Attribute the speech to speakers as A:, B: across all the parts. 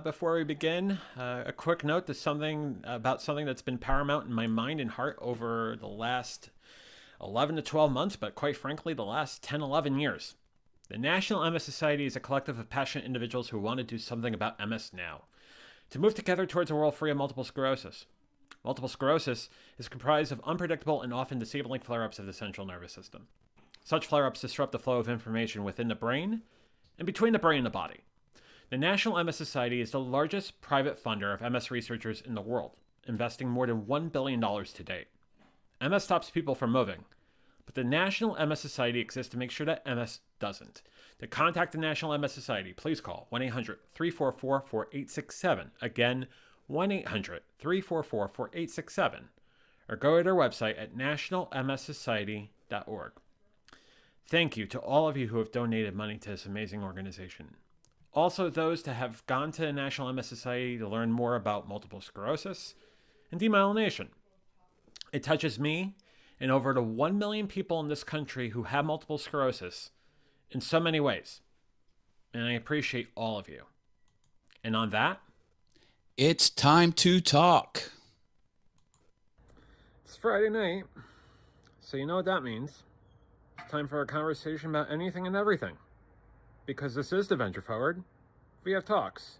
A: Before we begin, a quick note to something about something that's been paramount in my mind and heart over the last 11 to 12 months, but quite frankly, the last 10, 11 years. The National MS Society is a collective of passionate individuals who want to do something about MS now, to move together towards a world free of multiple sclerosis. Multiple sclerosis is comprised of unpredictable and often disabling flare ups of the central nervous system. Such flare ups disrupt the flow of information within the brain and between the brain and the body. The National MS Society is the largest private funder of MS researchers in the world, investing more than $1 billion to date. MS stops people from moving, but the National MS Society exists to make sure that MS doesn't. To contact the National MS Society, please call 1-800-344-4867. Again, 1-800-344-4867. Or go to their website at nationalmssociety.org. Thank you to all of you who have donated money to this amazing organization. Also, those that have gone to the National MS Society to learn more about multiple sclerosis and demyelination. It touches me and over the 1 million people in this country who have multiple sclerosis in so many ways. And I appreciate all of you. And on that,
B: it's time to talk.
A: It's Friday night, so you know what that means. It's time for a conversation about anything and everything. Because this is the Venture Forward. We have talks.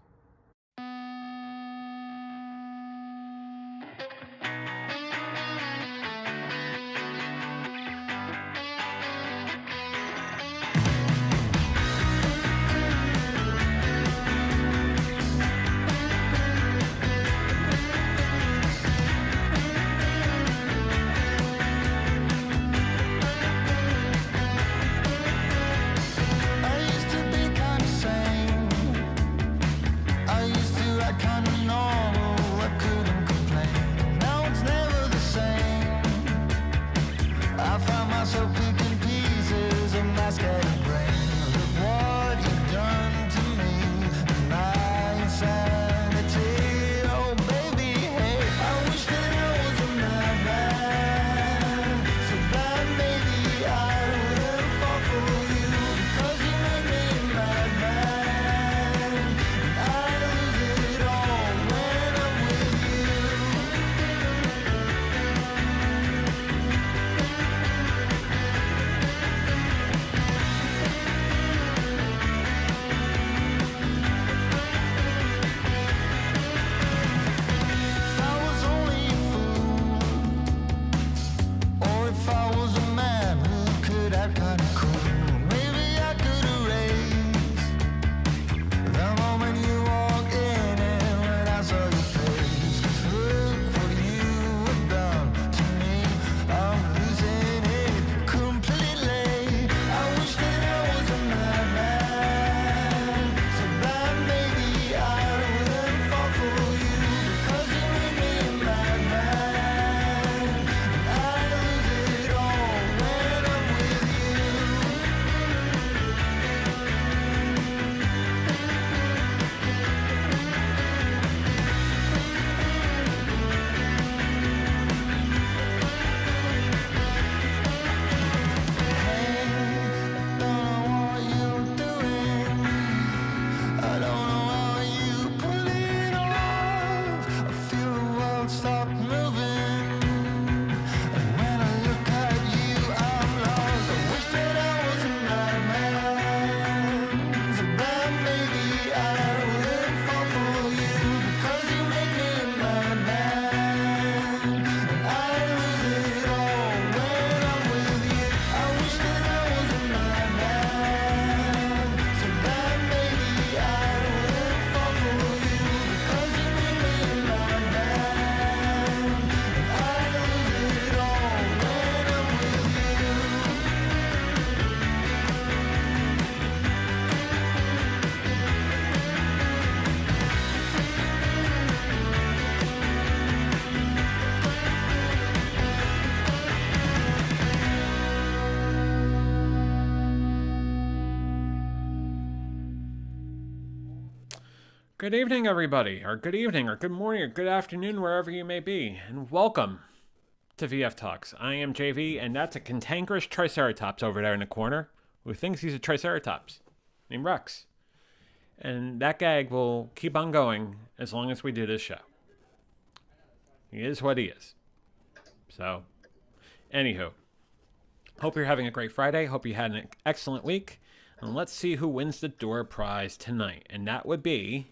A: Good evening, everybody, or good evening, or good morning, or good afternoon, wherever you may be, and welcome to VF Talks. I am JV, and that's a cantankerous Triceratops over there in the corner who thinks he's a Triceratops named Rex. And that gag will keep on going as long as we do this show. He is what he is. So, anywho, hope you're having a great Friday. Hope you had an excellent week. And let's see who wins the door prize tonight. And that would be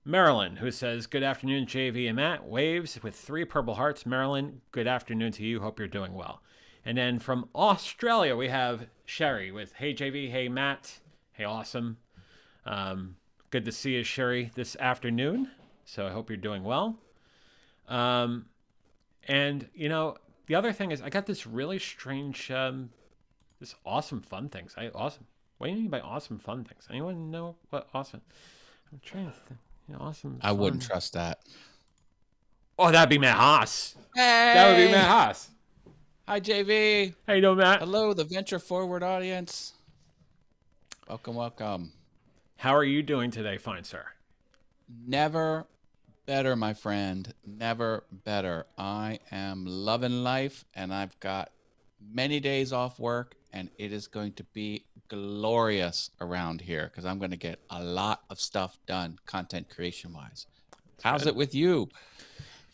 A: Marilyn, who says, "Good afternoon, JV and Matt. Waves with 3 purple hearts. Marilyn, good afternoon to you. Hope you're doing well." And then from Australia, we have Sherry with, "Hey, JV. Hey, Matt. Hey, awesome. Good to see you, Sherry, this afternoon. So I hope you're doing well." And, the other thing is I got this really strange, this awesome fun things. Awesome. What do you mean by awesome fun things? Anyone know what awesome? I'm trying to think. Awesome.
B: I wouldn't trust that.
A: Oh, that'd be Matt Haas.
B: Hey!
A: That would be Matt Haas.
B: Hi, JV.
A: How you doing, Matt?
B: Hello, the Venture Forward audience. Welcome, welcome.
A: How are you doing today, fine sir?
B: Never better, my friend. Never better. I am loving life, and I've got many days off work, and it is going to be glorious around here because I'm going to get a lot of stuff done content creation wise. How's it with you?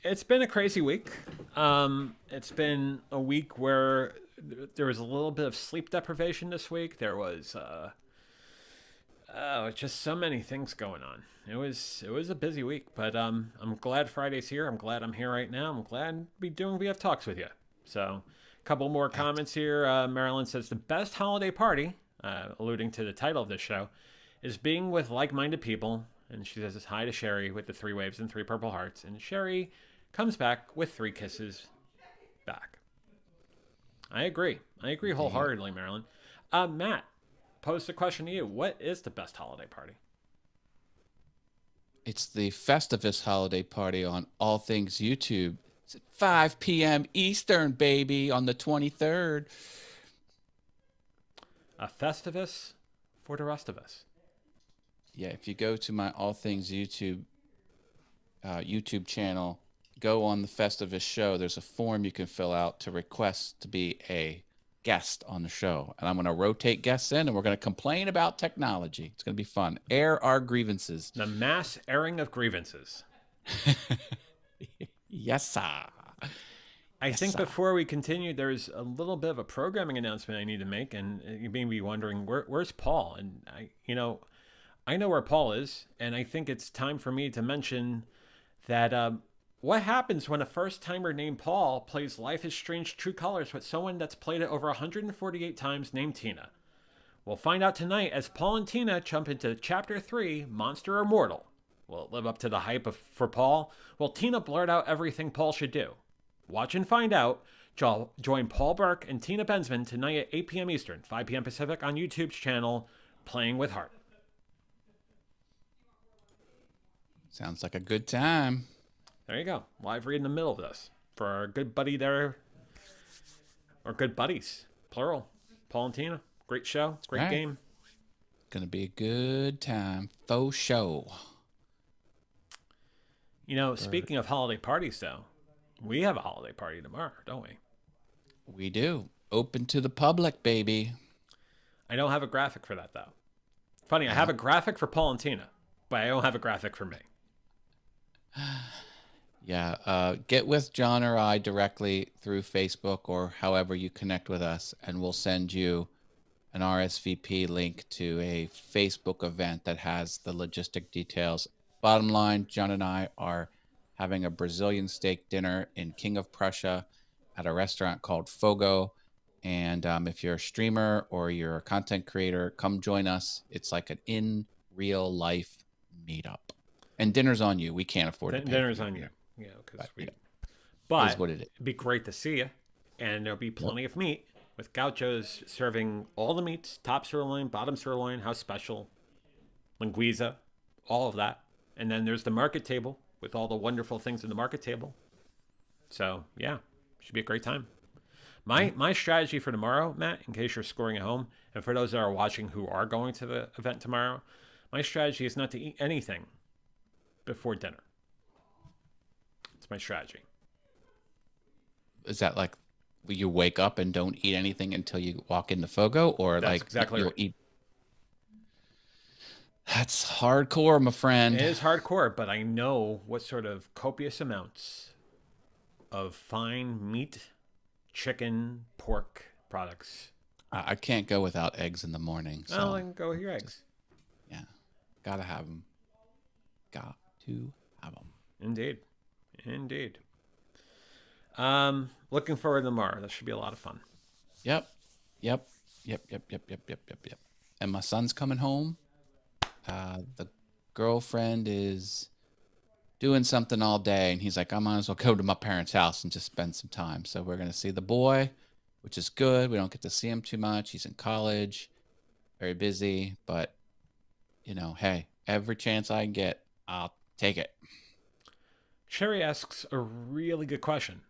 A: It's been a crazy week. It's been a week where there was a little bit of sleep deprivation this week. There was just so many things going on. It was a busy week, but I'm glad Friday's here. I'm glad I'm here right now. I'm glad to be doing VF Talks with you. So, a couple more comments here. Marilyn says the best holiday party, alluding to the title of this show, is being with like-minded people. And she says hi to Sherry with the 3 waves and 3 purple hearts. And Sherry comes back with 3 kisses back. I agree wholeheartedly, Marilyn. Matt, pose the question to you. What is the best holiday party?
B: It's the Festivus holiday party on All Things YouTube. It's at 5 p.m. Eastern, baby, on the 23rd.
A: A Festivus for the rest of us.
B: Yeah, if you go to my All Things YouTube channel, go on the Festivus show. There's a form you can fill out to request to be a guest on the show. And I'm going to rotate guests in, and we're going to complain about technology. It's going to be fun. Air our grievances.
A: The mass airing of grievances.
B: Yes, sir.
A: I think before we continue, there's a little bit of a programming announcement I need to make. And you may be wondering, where's Paul? And I know where Paul is, and I think it's time for me to mention that what happens when a first-timer named Paul plays Life is Strange True Colors with someone that's played it over 148 times named Tina? We'll find out tonight as Paul and Tina jump into Chapter 3, Monster or Mortal. Will it live up to the hype for Paul? Will Tina blurt out everything Paul should do? Watch and find out. Join Paul Burke and Tina Bensman tonight at 8 p.m. Eastern, 5 p.m. Pacific on YouTube's channel, Playing with Heart.
B: Sounds like a good time.
A: There you go. Live read in the middle of this for our good buddy there, or good buddies, plural. Paul and Tina. Great show. Great game.
B: Gonna be a good time. Faux show.
A: Speaking of holiday parties, though, we have a holiday party tomorrow, don't we?
B: We do. Open to the public, baby.
A: I don't have a graphic for that, though. Funny, I have a graphic for Paul and Tina, but I don't have a graphic for me.
B: Yeah, get with John or I directly through Facebook or however you connect with us, and we'll send you an RSVP link to a Facebook event that has the logistic details. Bottom line, John and I are having a Brazilian steak dinner in King of Prussia at a restaurant called Fogo. And if you're a streamer or you're a content creator, come join us. It's like an in real life meetup. And dinner's on you. We can't afford to pay.
A: Dinner's on you. Yeah, because But it's what it is. It'd be great to see you. And there'll be plenty of meat with gauchos serving all the meats, top sirloin, bottom sirloin, house special, linguiça, all of that. And then there's the market table with all the wonderful things in the market table. So, yeah, should be a great time. My strategy for tomorrow, Matt, in case you're scoring at home, and for those that are watching who are going to the event tomorrow, my strategy is not to eat anything before dinner. It's my strategy.
B: Is that like you wake up and don't eat anything until you walk into Fogo, or
A: That's
B: like
A: exactly
B: you'll
A: right.
B: eat? That's hardcore, my
A: It
B: friend.
A: is hardcore, but I know what sort of copious amounts of fine meat, chicken, pork products.
B: I can't go without eggs in the morning,
A: Well,
B: so
A: then go with your
B: just
A: eggs.
B: yeah, gotta have them. Got to have them.
A: Indeed. Indeed. Looking forward to tomorrow. That should be a lot of fun.
B: Yep, yep, yep. And my son's coming home. The girlfriend is doing something all day, and he's like, I might as well go to my parents' house and just spend some time. So we're gonna see the boy, which is good. We don't get to see him too much. He's in college, very busy, but hey, every chance I can get, I'll take it.
A: Cherry asks a really good question.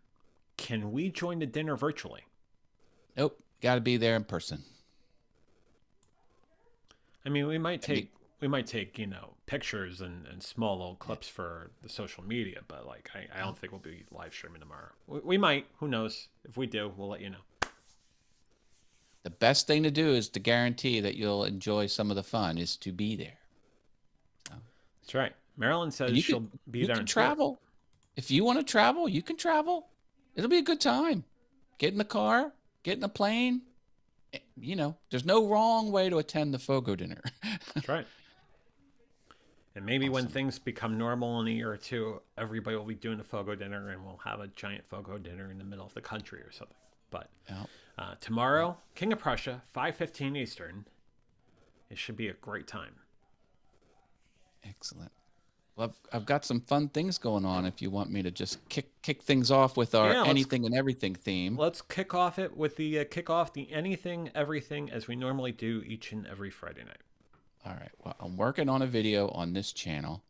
A: Can we join the dinner virtually?
B: Nope, got to be there in person.
A: I mean, we might take pictures and small little clips for the social media, but like I don't think we'll be live streaming tomorrow. We might, who knows? If we do, we'll let you know.
B: The best thing to do is to guarantee that you'll enjoy some of the fun is to be there. So.
A: That's right. Marilyn says she'll be there.
B: You can travel. If you want to travel, you can travel. It'll be a good time. Get in the car, get in a plane. There's no wrong way to attend the Fogo dinner.
A: That's right. And maybe when things become normal in a year or two, everybody will be doing a Fogo dinner, and we'll have a giant Fogo dinner in the middle of the country or something. But tomorrow, King of Prussia, 5:15 Eastern. It should be a great time.
B: Excellent. Well, I've got some fun things going on. If you want me to just kick things off with our anything and everything theme,
A: let's kick off it with the the anything everything as we normally do each and every Friday night.
B: All right. Well, I'm working on a video on this channel,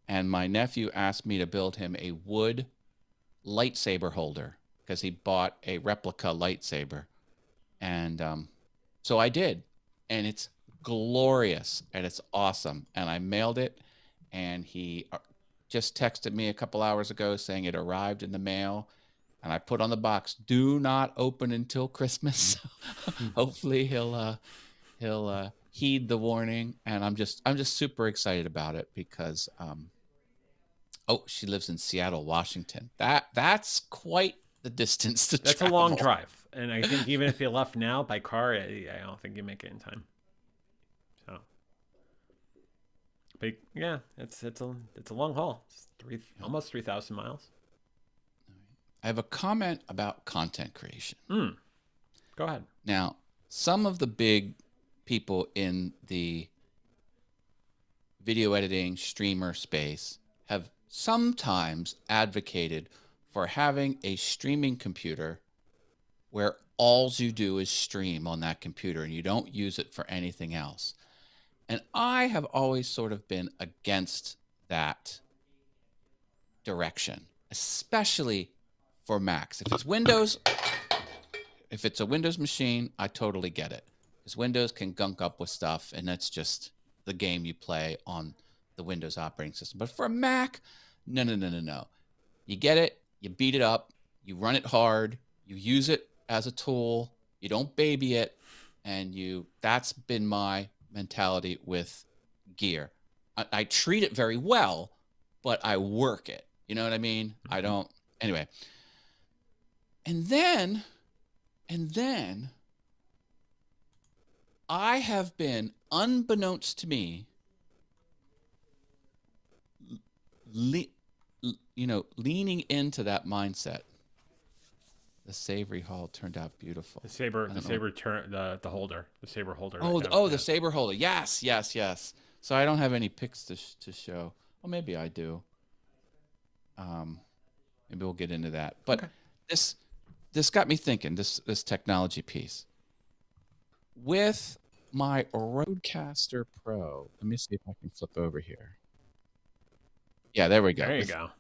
B: and my nephew asked me to build him a wood lightsaber holder because he bought a replica lightsaber, and so I did, and it's glorious and it's awesome, and I mailed it. And he just texted me a couple hours ago saying it arrived in the mail. And I put on the box, do not open until Christmas. Hopefully he'll heed the warning. And I'm just super excited about it because she lives in Seattle, Washington. That's quite the distance to travel.
A: That's a long drive. And I think even if you left now by car, I don't think you make it in time. But yeah, it's a long haul. It's almost 3,000 miles.
B: I have a comment about content creation.
A: Go ahead.
B: Now, some of the big people in the video editing streamer space have sometimes advocated for having a streaming computer where all you do is stream on that computer and you don't use it for anything else. And I have always sort of been against that direction, especially for Macs. If it's a Windows machine, I totally get it. Because Windows can gunk up with stuff, and that's just the game you play on the Windows operating system. But for a Mac, no. You get it, you beat it up, you run it hard, you use it as a tool, you don't baby it, and that's been my mentality with gear. I treat it very well, but I work it. You know what I mean? Mm-hmm. I don't. Anyway. And then I have been, unbeknownst to me, leaning into that mindset. The savory hall turned out beautiful.
A: The saber holder. The saber holder.
B: The saber holder. Yes. So I don't have any pics to show. Well, maybe I do. Maybe we'll get into that. But okay. This got me thinking. This technology piece with my Rodecaster Pro. Let me see if I can flip over here. Yeah, there we go.
A: There you go.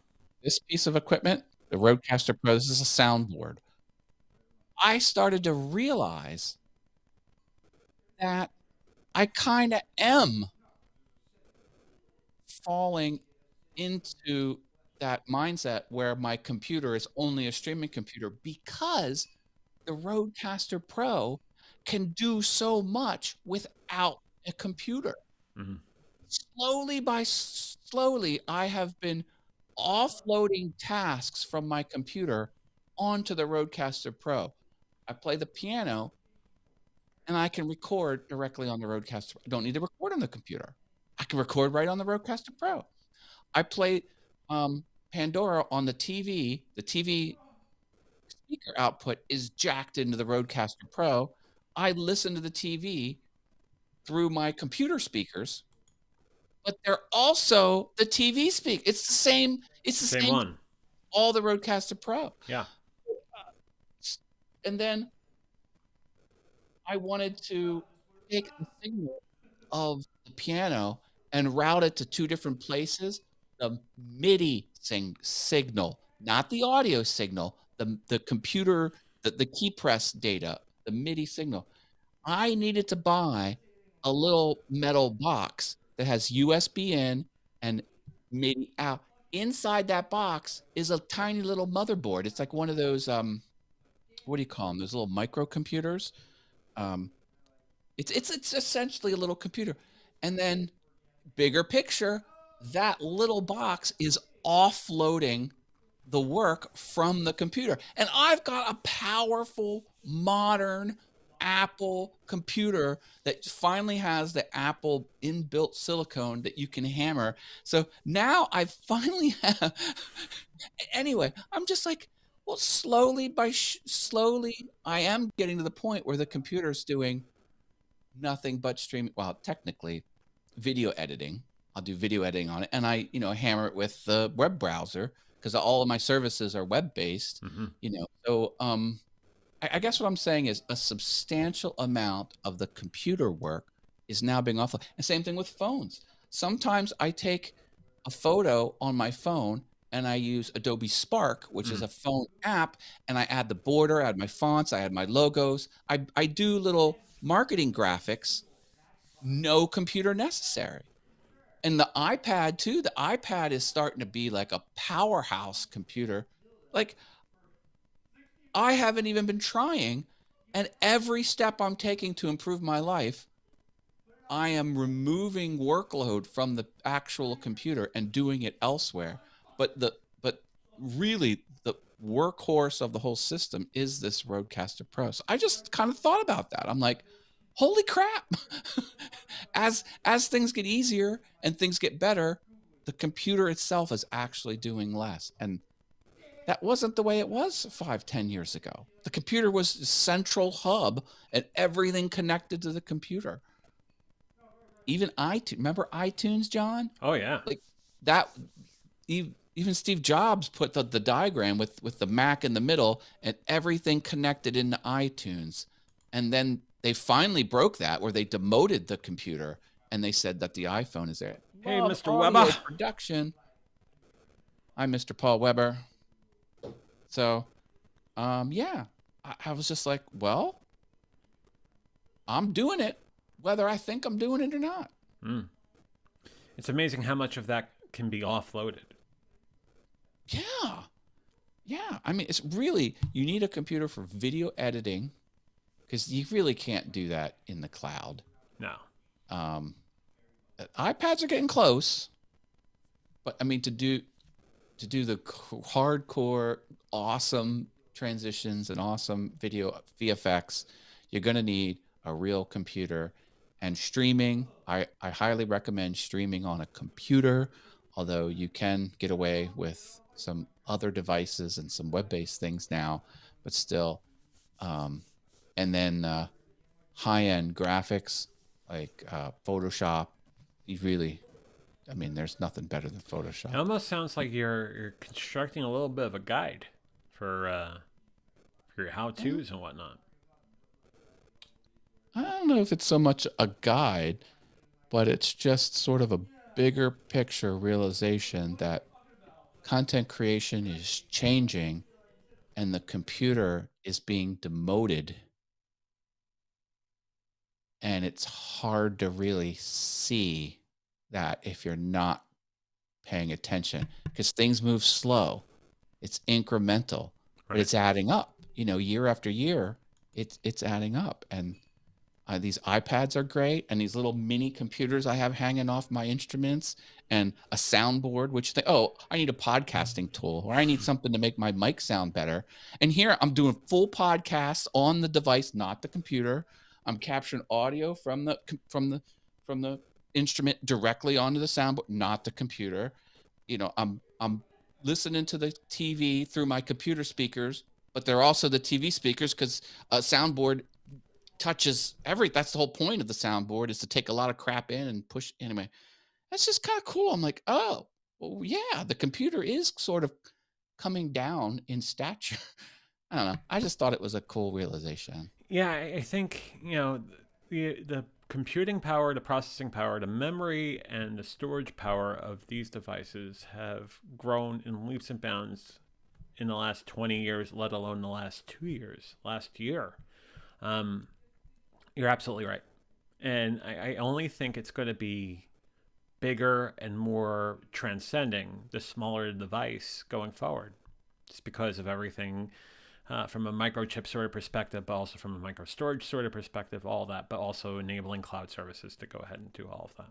B: This piece of equipment, the Rodecaster Pro. This is a soundboard. I started to realize that I kind of am falling into that mindset where my computer is only a streaming computer because the Rodecaster Pro can do so much without a computer. Mm-hmm. slowly, I have been offloading tasks from my computer onto the Rodecaster Pro. I play the piano and I can record directly on the Rodecaster. I don't need to record on the computer. I can record right on the Rodecaster Pro. I play Pandora on the TV. The TV speaker output is jacked into the Rodecaster Pro. I listen to the TV through my computer speakers, but they're also the TV speak. It's the same. It's the
A: Same
B: same.
A: one.
B: All the Rodecaster Pro.
A: Yeah.
B: And then I wanted to take the signal of the piano and route it to two different places. The MIDI signal, not the audio signal, the computer, the key press data, the MIDI signal. I needed to buy a little metal box that has USB in and MIDI out. Inside that box is a tiny little motherboard. It's like one of those what do you call them? Those little microcomputers. It's essentially a little computer. And then bigger picture, that little box is offloading the work from the computer. And I've got a powerful, modern Apple computer that finally has the Apple inbuilt silicone that you can hammer. So now I finally have. Anyway, I'm just like, well, slowly, I am getting to the point where the computer's doing nothing but streaming. Well, technically, video editing. I'll do video editing on it, and I, hammer it with the web browser because all of my services are web-based. So I guess what I'm saying is a substantial amount of the computer work is now being offloaded. And same thing with phones. Sometimes I take a photo on my phone and I use Adobe Spark, which is a phone app, and I add the border, I add my fonts, I add my logos. I do little marketing graphics, no computer necessary. And the iPad too, the iPad is starting to be like a powerhouse computer. Like, I haven't even been trying, and every step I'm taking to improve my life, I am removing workload from the actual computer and doing it elsewhere. But really the workhorse of the whole system is this Rodecaster Pro. So I just kind of thought about that. I'm like, holy crap. As things get easier and things get better, the computer itself is actually doing less. And that wasn't the way it was 5-10 years ago. The computer was the central hub and everything connected to the computer. Even iTunes. Remember iTunes, John?
A: Oh, yeah.
B: Like that. Even Steve Jobs put the diagram with the Mac in the middle and everything connected into iTunes. And then they finally broke that, where they demoted the computer and they said that the iPhone is there.
A: Hey, Mr. Weber.
B: Production. I'm Mr. Paul Weber. So, yeah, I was just like, well, I'm doing it, whether I think I'm doing it or not.
A: It's amazing how much of that can be offloaded.
B: Yeah. I mean, it's really, you need a computer for video editing because you really can't do that in the cloud.
A: No.
B: iPads are getting close, but I mean, to do the hardcore, awesome transitions and awesome video VFX, you're going to need a real computer. And streaming, I highly recommend streaming on a computer, although you can get away with some other devices and some web-based things now, but still. And then high-end graphics like Photoshop, there's nothing better than Photoshop.
A: It almost sounds like you're constructing a little bit of a guide for your how-tos and whatnot.
B: I don't know if it's so much a guide, but it's just sort of a bigger picture realization that content creation is changing and the computer is being demoted. And it's hard to really see that if you're not paying attention, because things move slow. It's incremental, but it's adding up. Year after year, it's adding up. And These iPads are great, and these little mini computers I have hanging off my instruments, and a soundboard, which I need a podcasting tool, or I need something to make my mic sound better. And here I'm doing full podcasts on the device, not the computer. I'm capturing audio from the instrument directly onto the soundboard, not the computer. I'm listening to the TV through my computer speakers, but they're also the TV speakers because a soundboard touches that's the whole point of the soundboard, is to take a lot of crap in and push. Anyway, that's just kind of cool. I'm like, oh, well, yeah, the computer is sort of coming down in stature. I don't know. I just thought it was a cool realization.
A: Yeah, I think, the computing power, the processing power, the memory, and the storage power of these devices have grown in leaps and bounds in the last 20 years, let alone the last 2 years, last year. Um, you're absolutely right. And I only think it's going to be bigger and more transcending the smaller the device going forward. Just because of everything from a microchip sort of perspective, but also from a micro storage sort of perspective, all that, but also enabling cloud services to go ahead and do all of that.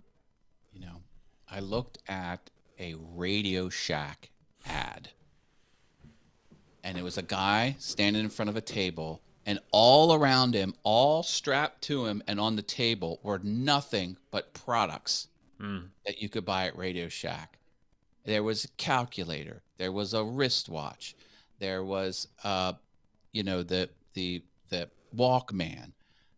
B: I looked at a Radio Shack ad, and it was a guy standing in front of a table, and all around him, all strapped to him and on the table, were nothing but products that you could buy at Radio Shack. There was a calculator. There was a wristwatch. There was, the Walkman.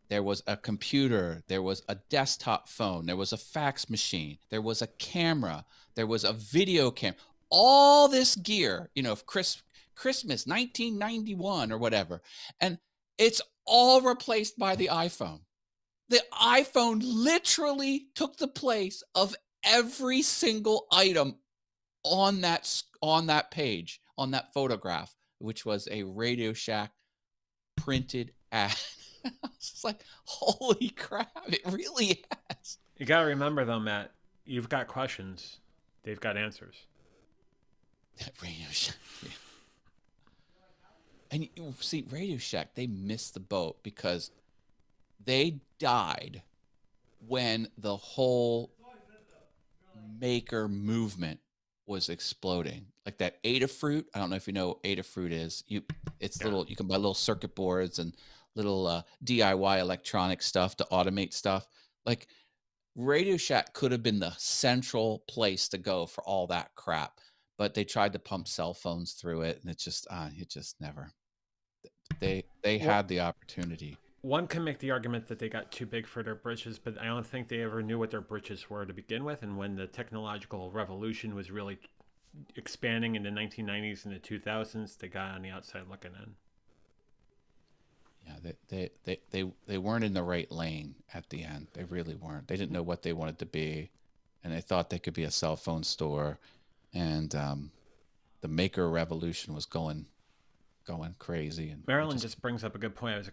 B: There was a computer. There was a desktop phone. There was a fax machine. There was a camera. There was a video camera. All this gear, Christmas 1991 or whatever. And it's all replaced by the iPhone. The iPhone literally took the place of every single item on that page, on that photograph, which was a Radio Shack printed ad. I was just like, holy crap, it really has.
A: You got to remember, though, Matt, you've got questions. They've got answers.
B: Radio Shack. Yeah. And you see, Radio Shack, they missed the boat because they died when the whole maker movement was exploding. Like that Adafruit. I don't know if you know what Adafruit is. It's little. You can buy little circuit boards and little DIY electronic stuff to automate stuff. Like Radio Shack could have been the central place to go for all that crap, but they tried to pump cell phones through it, and it just never. They had the opportunity.
A: One can make the argument that they got too big for their britches, but I don't think they ever knew what their britches were to begin with. And when the technological revolution was really expanding in the 1990s and the 2000s, they got on the outside looking in.
B: Yeah, they weren't in the right lane at the end. They really weren't. They didn't know what they wanted to be, and they thought they could be a cell phone store. And the maker revolution was going crazy. And
A: Marilyn just brings up a good point. I was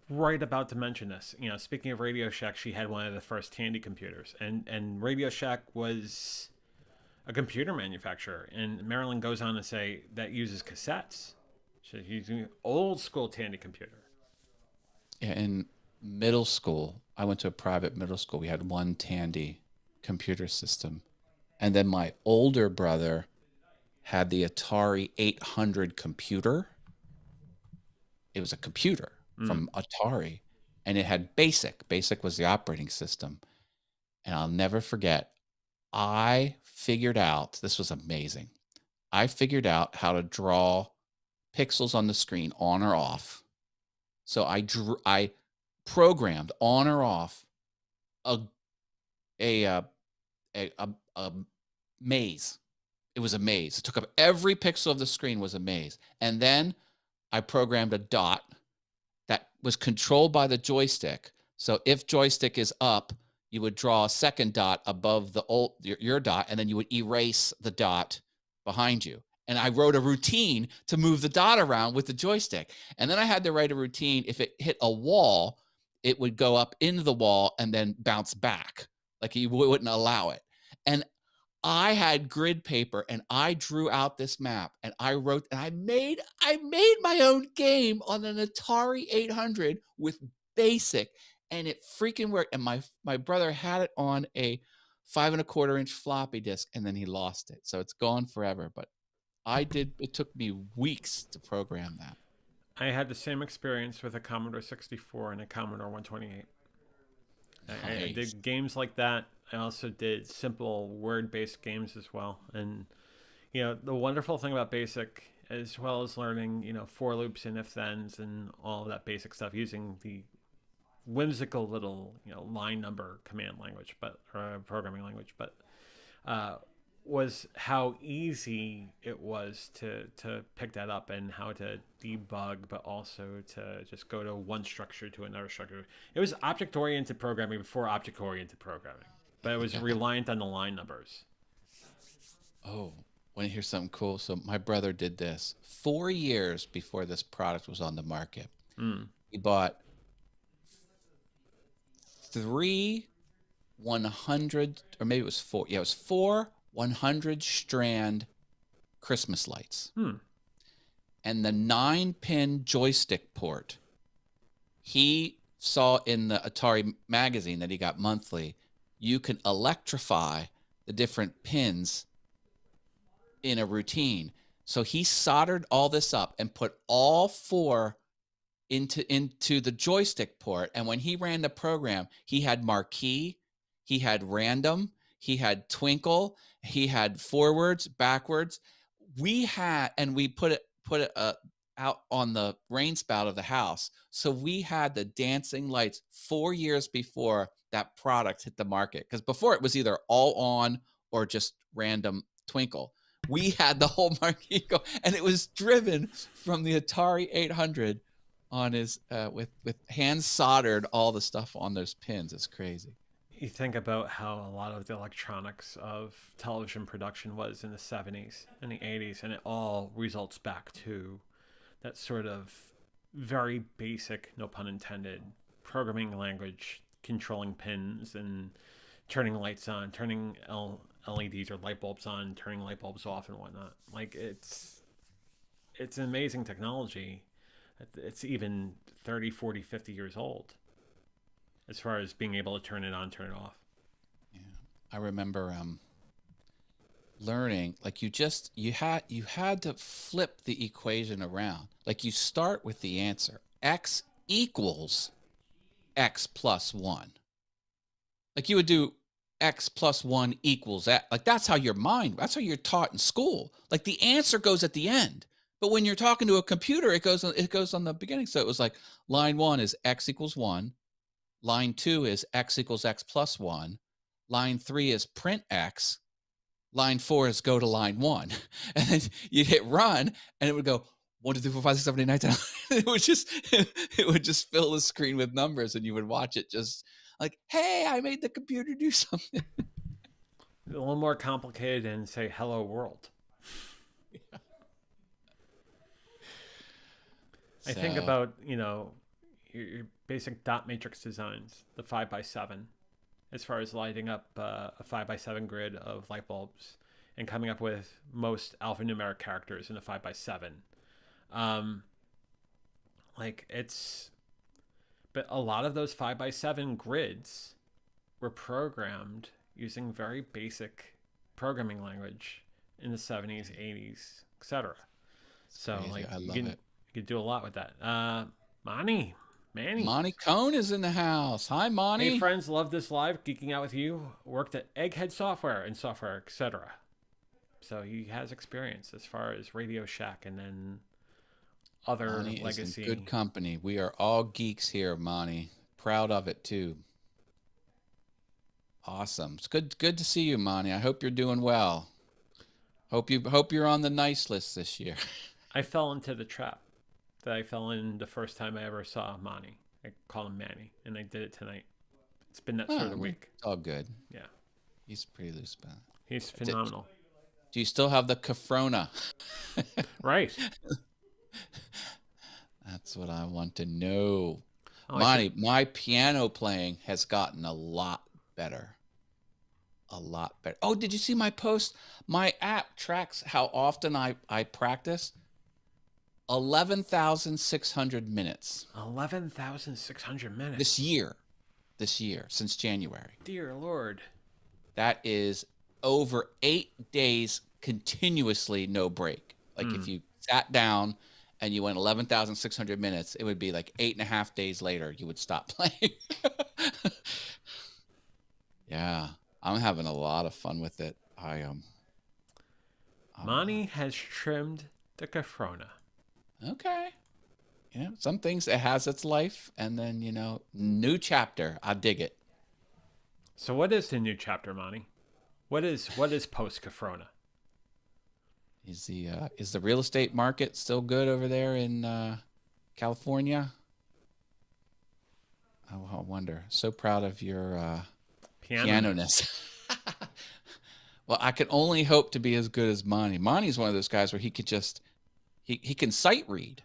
A: right about to mention this. Speaking of Radio Shack, she had one of the first Tandy computers, and Radio Shack was a computer manufacturer. And Marilyn goes on to say that uses cassettes. She's using an old school Tandy computer.
B: Yeah, in middle school, I went to a private middle school. We had one Tandy computer system, and then my older brother had the Atari 800 computer. It was a computer from Atari, and it had BASIC. BASIC was the operating system. And I'll never forget, I figured out, this was amazing. I figured out how to draw pixels on the screen on or off. So I programmed on or off a maze. It was a maze. It took up every pixel of the screen was a maze. And then I programmed a dot that was controlled by the joystick. So if joystick is up, you would draw a second dot above your dot, and then you would erase the dot behind you. And I wrote a routine to move the dot around with the joystick. And then I had to write a routine. If it hit a wall, it would go up into the wall and then bounce back. Like you wouldn't allow it. And I had grid paper, and I drew out this map, and I wrote, and I made my own game on an Atari 800 with BASIC. and it freaking worked. And my brother had it on a 5.25-inch floppy disk, and then he lost it, so it's gone forever. But it took me weeks to program that.
A: I had the same experience with a Commodore 64 and a Commodore 128. I
B: Nice.
A: did games like that. I also did simple word-based games as well. And the wonderful thing about BASIC, as well as learning for loops and if-thens and all of that basic stuff using the whimsical little line number command language, or programming language, but was how easy it was to pick that up and how to debug, but also to just go to one structure to another structure. It was object-oriented programming before object-oriented programming, but it was reliant on the line numbers.
B: Oh, want to hear something cool? So my brother did this 4 years before this product was on the market. He bought 3 100, or maybe it was 4. Yeah, it was 4 100-strand Christmas lights. And the 9-pin joystick port, he saw in the Atari magazine that he got monthly, you can electrify the different pins in a routine. So he soldered all this up and put all 4 into the joystick port. And when he ran the program, he had marquee, he had random, he had twinkle, he had forwards, backwards. We put it out on the rain spout of the house. So we had the dancing lights 4 years before that product hit the market. Because before it was either all on or just random twinkle. We had the whole marquee go, and it was driven from the Atari 800 on his with hand soldered all the stuff on those pins. It's crazy.
A: You think about how a lot of the electronics of television production was in the 70s and the 80s, and it all results back to that sort of very basic, no pun intended, programming language, controlling pins and turning lights on, turning LEDs or light bulbs on, turning light bulbs off and whatnot. Like it's an amazing technology. It's even 30, 40, 50 years old as far as being able to turn it on, turn it off.
B: Yeah. I remember learning, like you had to flip the equation around. Like you start with the answer, x equals x plus 1. Like you would do x plus 1 equals x. Like that's how you're taught in school. Like the answer goes at the end. But when you're talking to a computer, it goes on the beginning. So it was like line 1 is x equals 1. Line 2 is x equals x plus 1. Line 3 is print x. Line 4 is go to line 1. And then you'd hit run, and it would go 1, 2, 3, 4, 5, 6, 7, 8, 9, 10. It would just fill the screen with numbers, and you would watch it just like, hey, I made the computer do something.
A: A little more complicated than say hello world.
B: Yeah.
A: I think about, your basic dot matrix designs, the 5x7, as far as lighting up a 5x7 grid of light bulbs and coming up with most alphanumeric characters in a 5x7. But a lot of those 5x7 grids were programmed using very basic programming language in the 70s, 80s, etc. So you could do a lot with that. Manny
B: Cohn is in the house. Hi, Monty.
A: Hey, friends, love this live. Geeking out with you. Worked at Egghead Software and software, etc. So he has experience as far as Radio Shack and then other
B: Monty
A: legacy.
B: Is in good company. We are all geeks here, Monty. Proud of it too. Awesome. It's good to see you, Monty. I hope you're doing well. Hope you're on the nice list this year.
A: I fell into the trap that I fell in the first time I ever saw Monty. I call him Manny, and I did it tonight. It's been that sort of week.
B: It's all good.
A: Yeah.
B: He's pretty loose, but
A: he's phenomenal.
B: Do you still have the Cafrona?
A: Right.
B: That's what I want to know. Monty, my piano playing has gotten a lot better. A lot better. Oh, did you see my post? My app tracks how often I practice. 11,600 minutes.
A: 11,600 minutes
B: this year. this year, since January.
A: Dear Lord.
B: That is over 8 days continuously, no break. Like if you sat down and you went 11,600 minutes, it would be like 8.5 days later, you would stop playing. Yeah, I'm having a lot of fun with it. I
A: Monty has trimmed the Cafrona.
B: Okay. Some things it has its life, and then new chapter. I dig it.
A: So what is the new chapter, Monty? What is post Cafrona?
B: Is the real estate market still good over there in California? Oh, I wonder. So proud of your piano-ness. Well, I can only hope to be as good as Monty. Monty's one of those guys where he could just he can sight read.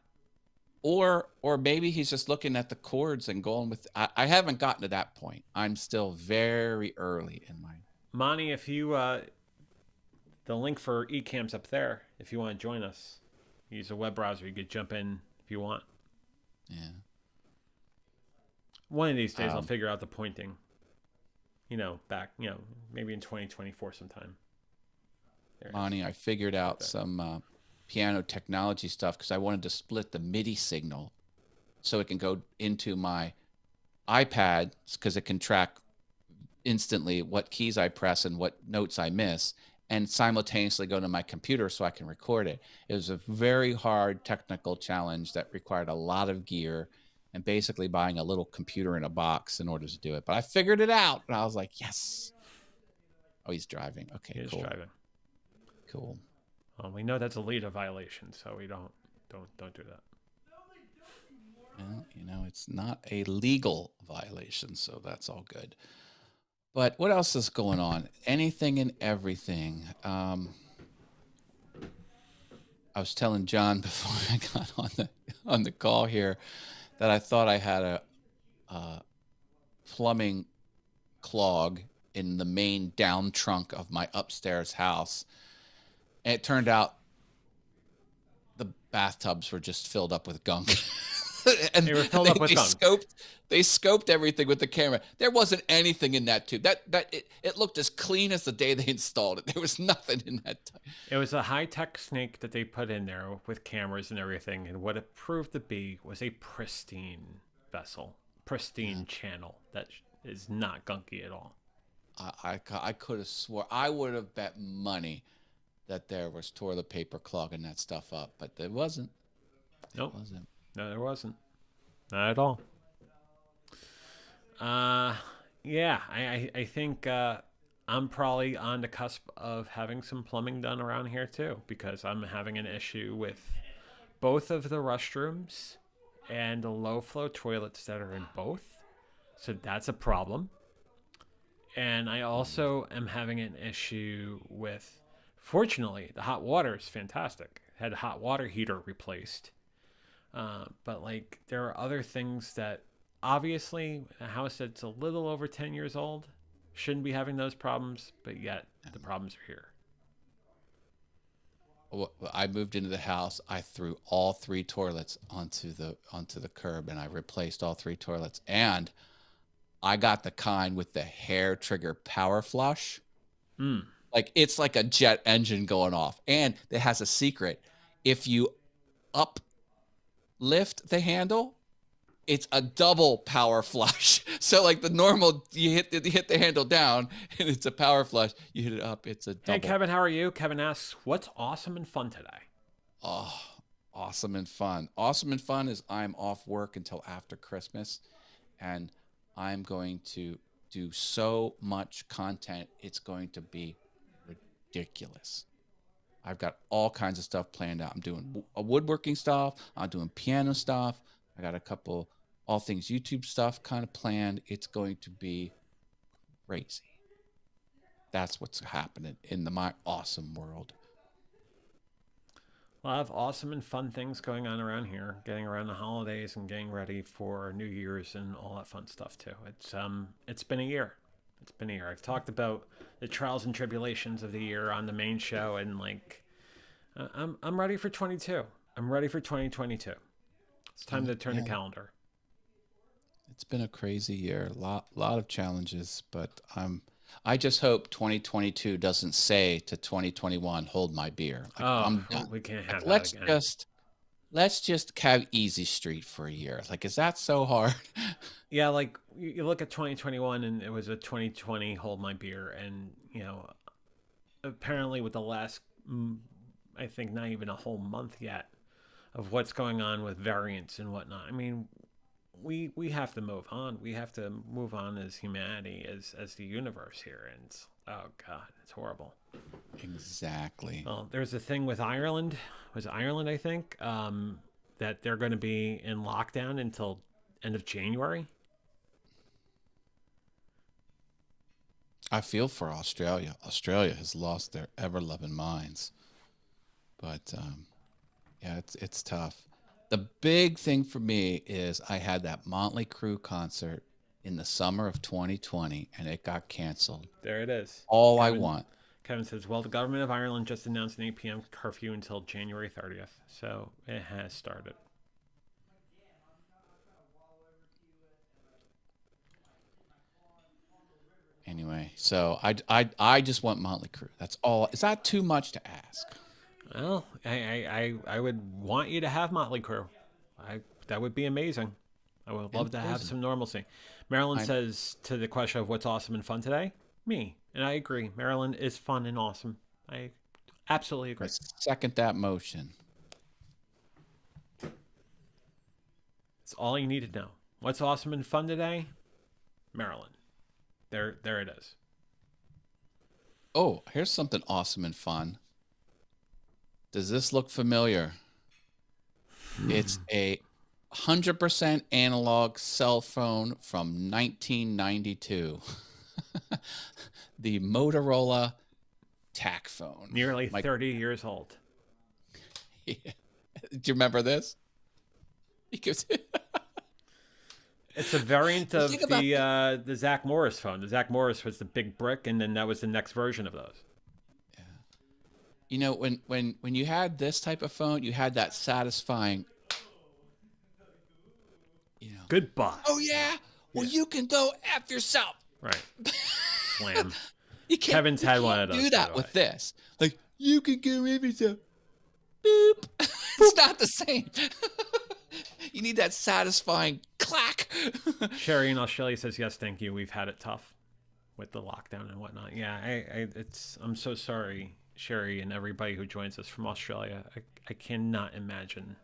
B: Or maybe he's just looking at the chords and going with. I haven't gotten to that point. I'm still very early in my.
A: Monty, if you the link for Ecamm's up there. If you want to join us, use a web browser. You could jump in if you want.
B: Yeah.
A: One of these days, I'll figure out the pointing. Back. Maybe in 2024 sometime.
B: Monty, I figured out some piano technology stuff because I wanted to split the MIDI signal so it can go into my iPad because it can track instantly what keys I press and what notes I miss, and simultaneously go to my computer so I can record it. It was a very hard technical challenge that required a lot of gear and basically buying a little computer in a box in order to do it. But I figured it out, and I was like, yes. Oh, he's driving. Okay,
A: He's
B: cool.
A: driving.
B: Cool.
A: Well, we know that's a LEDA violation, so we don't do that.
B: Well, it's not a legal violation, so that's all good. But what else is going on? Anything and everything. I was telling John before I got on the call here that I thought I had a plumbing clog in the main down trunk of my upstairs house. And it turned out the bathtubs were just filled up with gunk.
A: And they were filled up with gunk.
B: They scoped everything with the camera. There wasn't anything in that tube. It looked as clean as the day they installed it. There was nothing in that tube.
A: It was a high-tech snake that they put in there with cameras and everything, and what it proved to be was a pristine vessel, pristine channel that is not gunky at all.
B: I could have swore I would have bet money that there was toilet paper clogging that stuff up, but there wasn't.
A: Nope. No, there wasn't. Not at all. Yeah, I think I'm probably on the cusp of having some plumbing done around here too, because I'm having an issue with both of the restrooms and the low flow toilets that are in both. So that's a problem. And I also am having an issue with, fortunately, the hot water is fantastic. Had a hot water heater replaced. But like there are other things that obviously a house that's a little over 10 years old shouldn't be having those problems, but yet the problems are here.
B: Well, I moved into the house. I threw all 3 toilets onto the curb, and I replaced all 3 toilets. And I got the kind with the hair trigger power flush. Like it's like a jet engine going off, and it has a secret. If you uplift the handle, it's a double power flush. So like the normal, you hit the handle down and it's a power flush. You hit it up, it's a double.
A: Hey Kevin, how are you? Kevin asks, what's awesome and fun today?
B: Oh, awesome and fun. Awesome and fun is I'm off work until after Christmas, and I'm going to do so much content. It's going to be ridiculous. I've got all kinds of stuff planned out. I'm doing woodworking stuff. I'm doing piano stuff. I got a couple all things YouTube stuff kind of planned. It's going to be crazy. That's what's happening in my awesome world.
A: A lot of awesome and fun things going on around here, getting around the holidays and getting ready for New Year's and all that fun stuff too. It's been a year. It's been a year. I've talked about the trials and tribulations of the year on the main show, and like I'm ready for 22. I'm ready for 2022. It's time to turn the calendar.
B: It's been a crazy year. Lot of challenges, but I just hope 2022 doesn't say to 2021, hold my beer. Like
A: Oh,
B: I'm done.
A: we can't
B: Like
A: have that again.
B: let's just have Easy Street for a year. Like, is that so hard?
A: Yeah, like you look at 2021 and it was a 2020 hold my beer, and apparently with the last, I think not even a whole month yet of what's going on with variants and whatnot. I mean, we have to move on. We have to move on as humanity, as the universe here, and oh god, it's horrible.
B: Exactly.
A: Well, there's a thing with Ireland. Was it Ireland, I think, that they're going to be in lockdown until end of January.
B: I feel for Australia. Australia has lost their ever-loving minds. But yeah, it's tough. The big thing for me is I had that Motley Crue concert in the summer of 2020 and it got canceled.
A: There it is.
B: All I
A: Kevin,
B: want.
A: Kevin says, well, the government of Ireland just announced an 8 p.m. curfew until January 30th. So it has started.
B: Anyway, so I just want Motley Crue. That's all. Is that too much to ask?
A: Well, I would want you to have Motley Crue. That would be amazing. I would
B: In
A: love to have
B: prison.
A: some normalcy. Marilyn
B: I
A: says to the question of what's awesome and fun today, me. And I agree. Maryland is fun and awesome. I absolutely
B: I
A: agree.
B: second that motion.
A: It's all you need to know. What's awesome and fun today? Maryland. There it is.
B: Oh, here's something awesome and fun. Does this look familiar? It's a 100% analog cell phone from 1992. The Motorola TAC phone.
A: Nearly 30 years old.
B: Yeah. Do you remember this?
A: It's a variant of
B: Think about
A: the Zach Morris phone. The Zach Morris was the big brick, and then that was the next version of those.
B: Yeah. You know, when you had this type of phone, you had that satisfying,
A: Goodbye.
B: oh yeah, well you can go F yourself.
A: Right. Slam.
B: You can't,
A: Kevin's had one of those.
B: do that
A: by the
B: with
A: way.
B: this. Like, you can go F yourself. Boop. It's not the same. You need that satisfying clack.
A: Sherry in Australia says yes, thank you. We've had it tough with the lockdown and whatnot. Yeah, I'm so sorry, Sherry, and everybody who joins us from Australia. I cannot imagine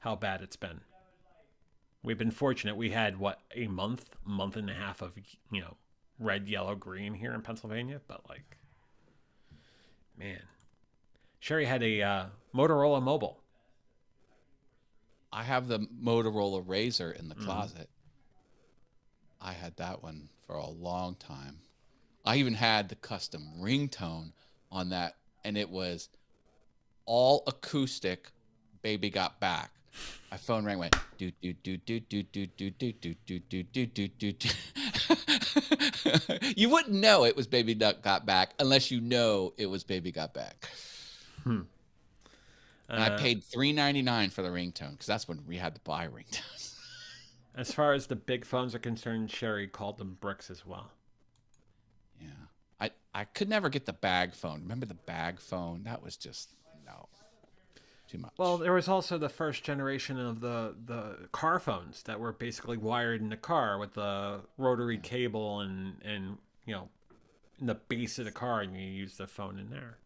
A: how bad it's been. We've been fortunate. We had a month and a half of red, yellow, green here in Pennsylvania, but like, man, Sherry had a Motorola Mobile.
B: I have the Motorola Razr in the closet. I had that one for a long time. I even had the custom ringtone on that, and it was all acoustic. Baby Got Back. My phone rang, went do do do do do do do do do do do do do do do. You wouldn't know it was Baby Got Back unless you know it was Baby Got Back. And I paid $3.99 for the ringtone because that's when we had to buy ringtones.
A: As far as the big phones are concerned, Sherry called them bricks as well.
B: Yeah, I could never get the bag phone. Remember the bag phone? That was just too much.
A: Well, there was also the first generation of the car phones that were basically wired in the car with the rotary cable and in the base of the car, and you use the phone in there.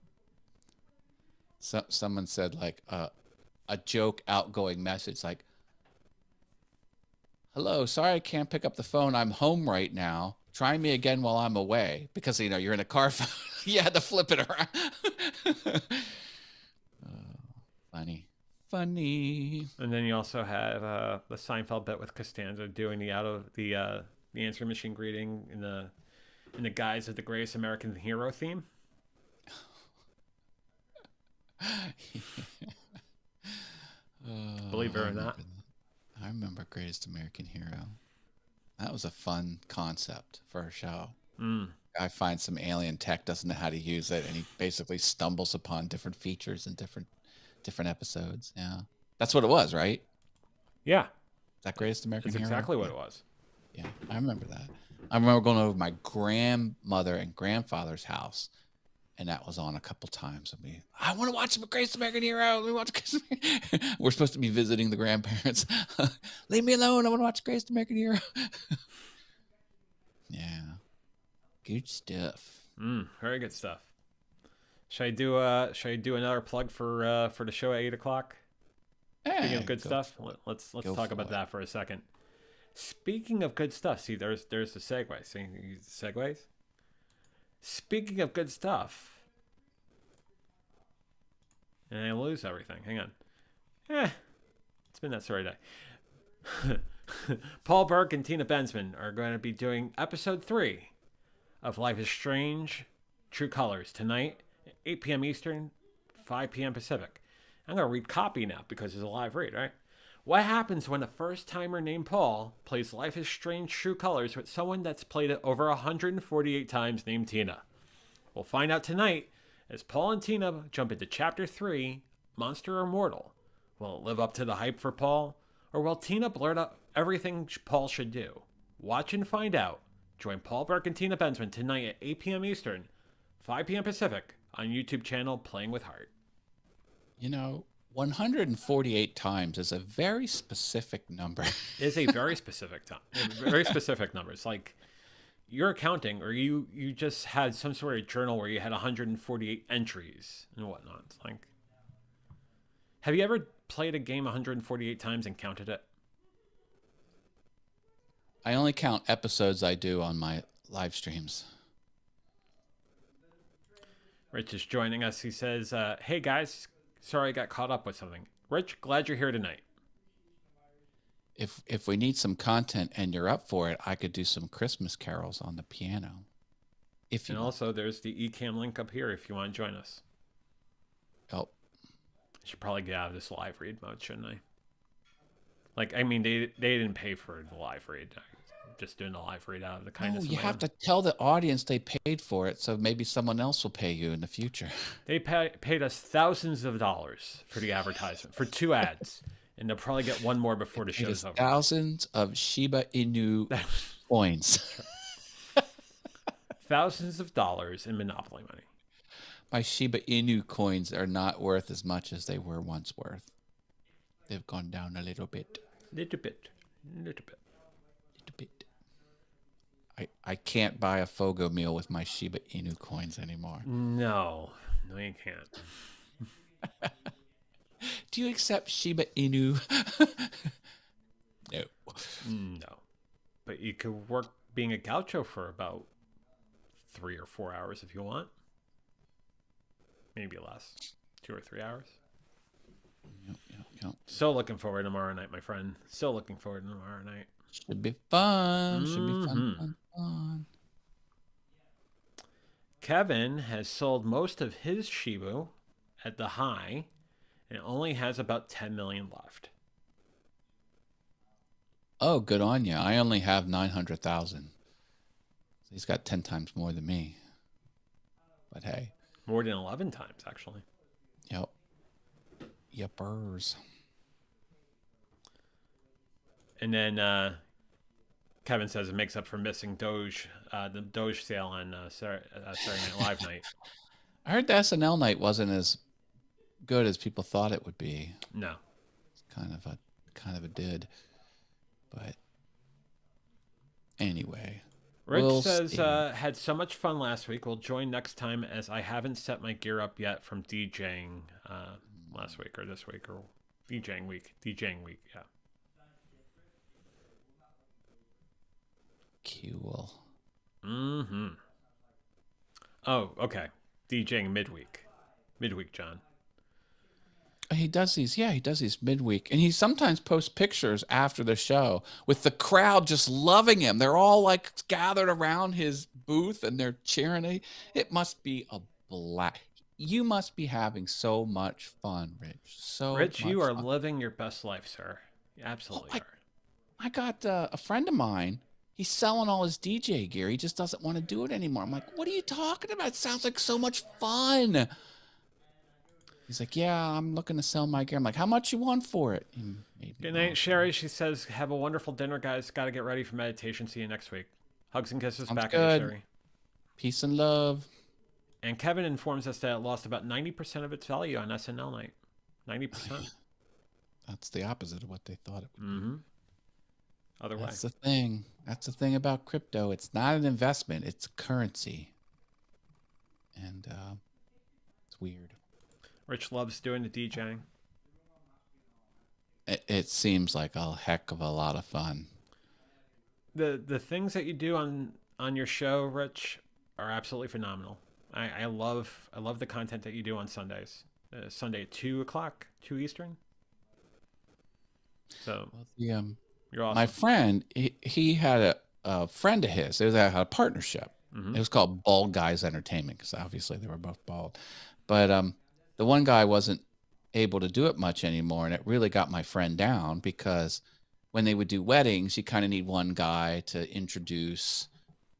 B: So, someone said like a joke outgoing message like, hello, sorry I can't pick up the phone. I'm home right now. Try me again while I'm away, because you're in a car phone. You had to flip it around. Funny.
A: And then you also had the Seinfeld bit with Costanza doing the answer machine greeting in the guise of the Greatest American Hero theme. Believe it or not.
B: I remember Greatest American Hero. That was a fun concept for a show. I find some alien tech doesn't know how to use it, and he basically stumbles upon different features in different episodes. Yeah, that's what it was, right?
A: Yeah,
B: That Greatest American
A: that's
B: Hero.
A: exactly what it was.
B: Yeah, I remember that. I remember going over to my grandmother and grandfather's house, and that was on a couple times. I want to watch The Greatest American Hero. Let me watch We're supposed to be visiting the grandparents. Leave me alone. I want to watch Greatest American Hero. Yeah, good stuff.
A: Very good stuff. Should I do another plug for the show at 8 o'clock? Speaking of good stuff, let's talk about that for a second. Speaking of good stuff, see, there's the segue. See, segues. Speaking of good stuff, and I lose everything. Hang on. It's been that sort of day. Paul Burke and Tina Bensman are going to be doing episode 3 of Life is Strange: True Colors tonight, 8 p.m. Eastern, 5 p.m. Pacific. I'm going to read copy now because it's a live read, right? What happens when a first-timer named Paul plays Life is Strange: True Colors with someone that's played it over 148 times named Tina? We'll find out tonight as Paul and Tina jump into Chapter 3, Monster or Mortal. Will it live up to the hype for Paul? Or will Tina blurt out everything Paul should do? Watch and find out. Join Paul Burke and Tina Bensman tonight at 8 p.m. Eastern, 5 p.m. Pacific on YouTube channel Playing with Heart.
B: 148 times is a very specific number.
A: It's a very specific time. Very specific number. It's like you're accounting, or you just had some sort of journal where you had 148 entries and whatnot. It's like, have you ever played a game 148 times and counted it?
B: I only count episodes I do on my live streams.
A: Rich is joining us. He says, hey guys, sorry I got caught up with something. Rich, glad you're here tonight.
B: If we need some content and you're up for it, I could do some Christmas carols on the piano.
A: And also, there's the eCam link up here if you want to join us.
B: Oh.
A: I should probably get out of this live read mode, shouldn't I? Like, I mean, they didn't pay for the live read. I'm just doing the live read out of the kindness of my own.
B: You have to tell the audience they paid for it, so maybe someone else will pay you in the future.
A: They paid us thousands of dollars for the advertisement, for 2 ads. And they'll probably get one more before the show's over.
B: Thousands of Shiba Inu coins.
A: Thousands of dollars in Monopoly money.
B: My Shiba Inu coins are not worth as much as they were once worth. They've gone down a little bit.
A: Little bit.
B: I can't buy a Fogo meal with my Shiba Inu coins anymore.
A: No, you can't.
B: Do you accept Shiba Inu?
A: No. But you could work being a gaucho for about 3 or 4 hours if you want. Maybe less. 2 or 3 hours.
B: Yep.
A: So looking forward to tomorrow night, my friend. So looking forward to tomorrow night.
B: Should be fun. Should be fun.
A: Kevin has sold most of his Shibu at the high and only has about 10 million left.
B: Oh, good on you. I only have 900,000. He's got 10 times more than me. But hey.
A: More than 11 times, actually.
B: Yep. Yuppers.
A: And then Kevin says it makes up for missing Doge, the Doge sale on Saturday Night Live night.
B: I heard the SNL night wasn't as good as people thought it would be.
A: No.
B: It's kind of a did. But anyway.
A: Rich says, had so much fun last week. We'll join next time as I haven't set my gear up yet from DJing last week or this week or DJing week, yeah.
B: Cool.
A: Mm-hmm. Oh, okay. DJing midweek, John.
B: He does these midweek, and he sometimes posts pictures after the show with the crowd just loving him. They're all like gathered around his booth and they're cheering. It must be a blast. You must be having so much fun, Rich.
A: Rich, you are living your best life, sir. You absolutely are.
B: I got a friend of mine. He's selling all his DJ gear. He just doesn't want to do it anymore. I'm like, what are you talking about? It sounds like so much fun. He's like, yeah, I'm looking to sell my gear. I'm like, how much you want for it?
A: Good night, Sherry. She says, have a wonderful dinner, guys. Got to get ready for meditation. See you next week. Hugs and kisses
B: Sounds
A: back at you,
B: good.
A: Sherry.
B: Peace and love.
A: And Kevin informs us that it lost about 90% of its value on SNL night. 90%.
B: That's the opposite of what they thought it would be.
A: Mm-hmm. Other way.
B: That's the thing. That's the thing about crypto. It's not an investment. It's a currency. And it's weird.
A: Rich loves doing the DJing.
B: It seems like a heck of a lot of fun.
A: The things that you do on your show, Rich, are absolutely phenomenal. I love the content that you do on Sundays. Sunday at 2:00, 2 Eastern. So you're awesome.
B: My friend, he had a friend of his. It was a partnership. Mm-hmm. It was called Bald Guys Entertainment because obviously they were both bald. But the one guy wasn't able to do it much anymore, and it really got my friend down because when they would do weddings, you kind of need one guy to introduce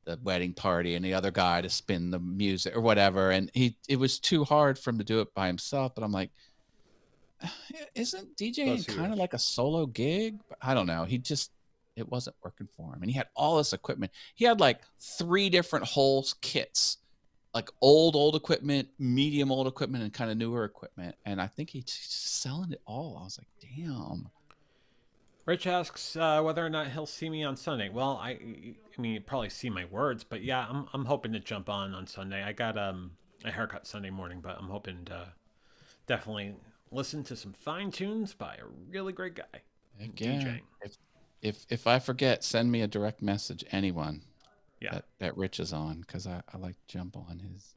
B: the wedding party and the other guy to spin the music or whatever. And it was too hard for him to do it by himself. But I'm like, isn't DJing kind of like a solo gig? I don't know. It wasn't working for him. And he had all this equipment. He had like 3 different whole kits, like old equipment, medium old equipment, and kind of newer equipment. And I think he's selling it all. I was like, damn.
A: Rich asks whether or not he'll see me on Sunday. Well, I mean, you probably see my words, but yeah, I'm hoping to jump on Sunday. I got a haircut Sunday morning, but I'm hoping to definitely listen to some fine tunes by a really great guy.
B: DJing. If I forget, send me a direct message. Anyone.
A: Yeah.
B: That Rich is on, because I like to jump on his.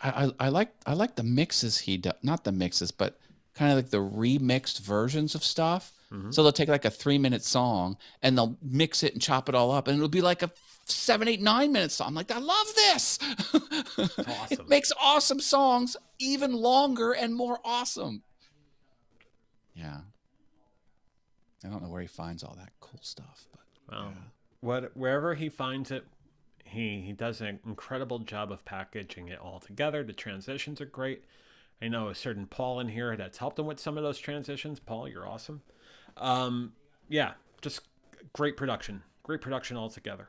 B: I like the mixes he does. Not the mixes, but kind of like the remixed versions of stuff. Mm-hmm. So they'll take like a 3-minute song and they'll mix it and chop it all up, and it'll be like a 7, 8, 9-minute song. I'm like, I love this. Awesome. It makes awesome songs even longer and more awesome. Yeah. I don't know where he finds all that cool stuff, but
A: wherever he finds it, he does an incredible job of packaging it all together. The transitions are great. I know a certain Paul in here that's helped him with some of those transitions. Paul, you're awesome. Yeah, just great production. Great production altogether.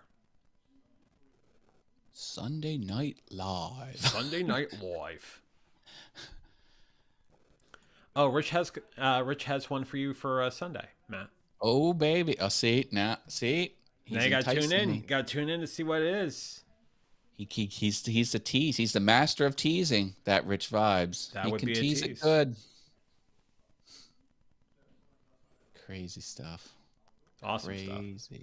B: Sunday Night Live.
A: Sunday Night Live. Oh, Rich has one for you for Sunday, Matt.
B: Oh, baby. Oh, see. Now you got to tune
A: in. You got to tune in to see what it is.
B: He's the tease. He's the master of teasing. That Rich Vibes.
A: He can tease
B: it good. Crazy stuff.
A: Awesome
B: stuff.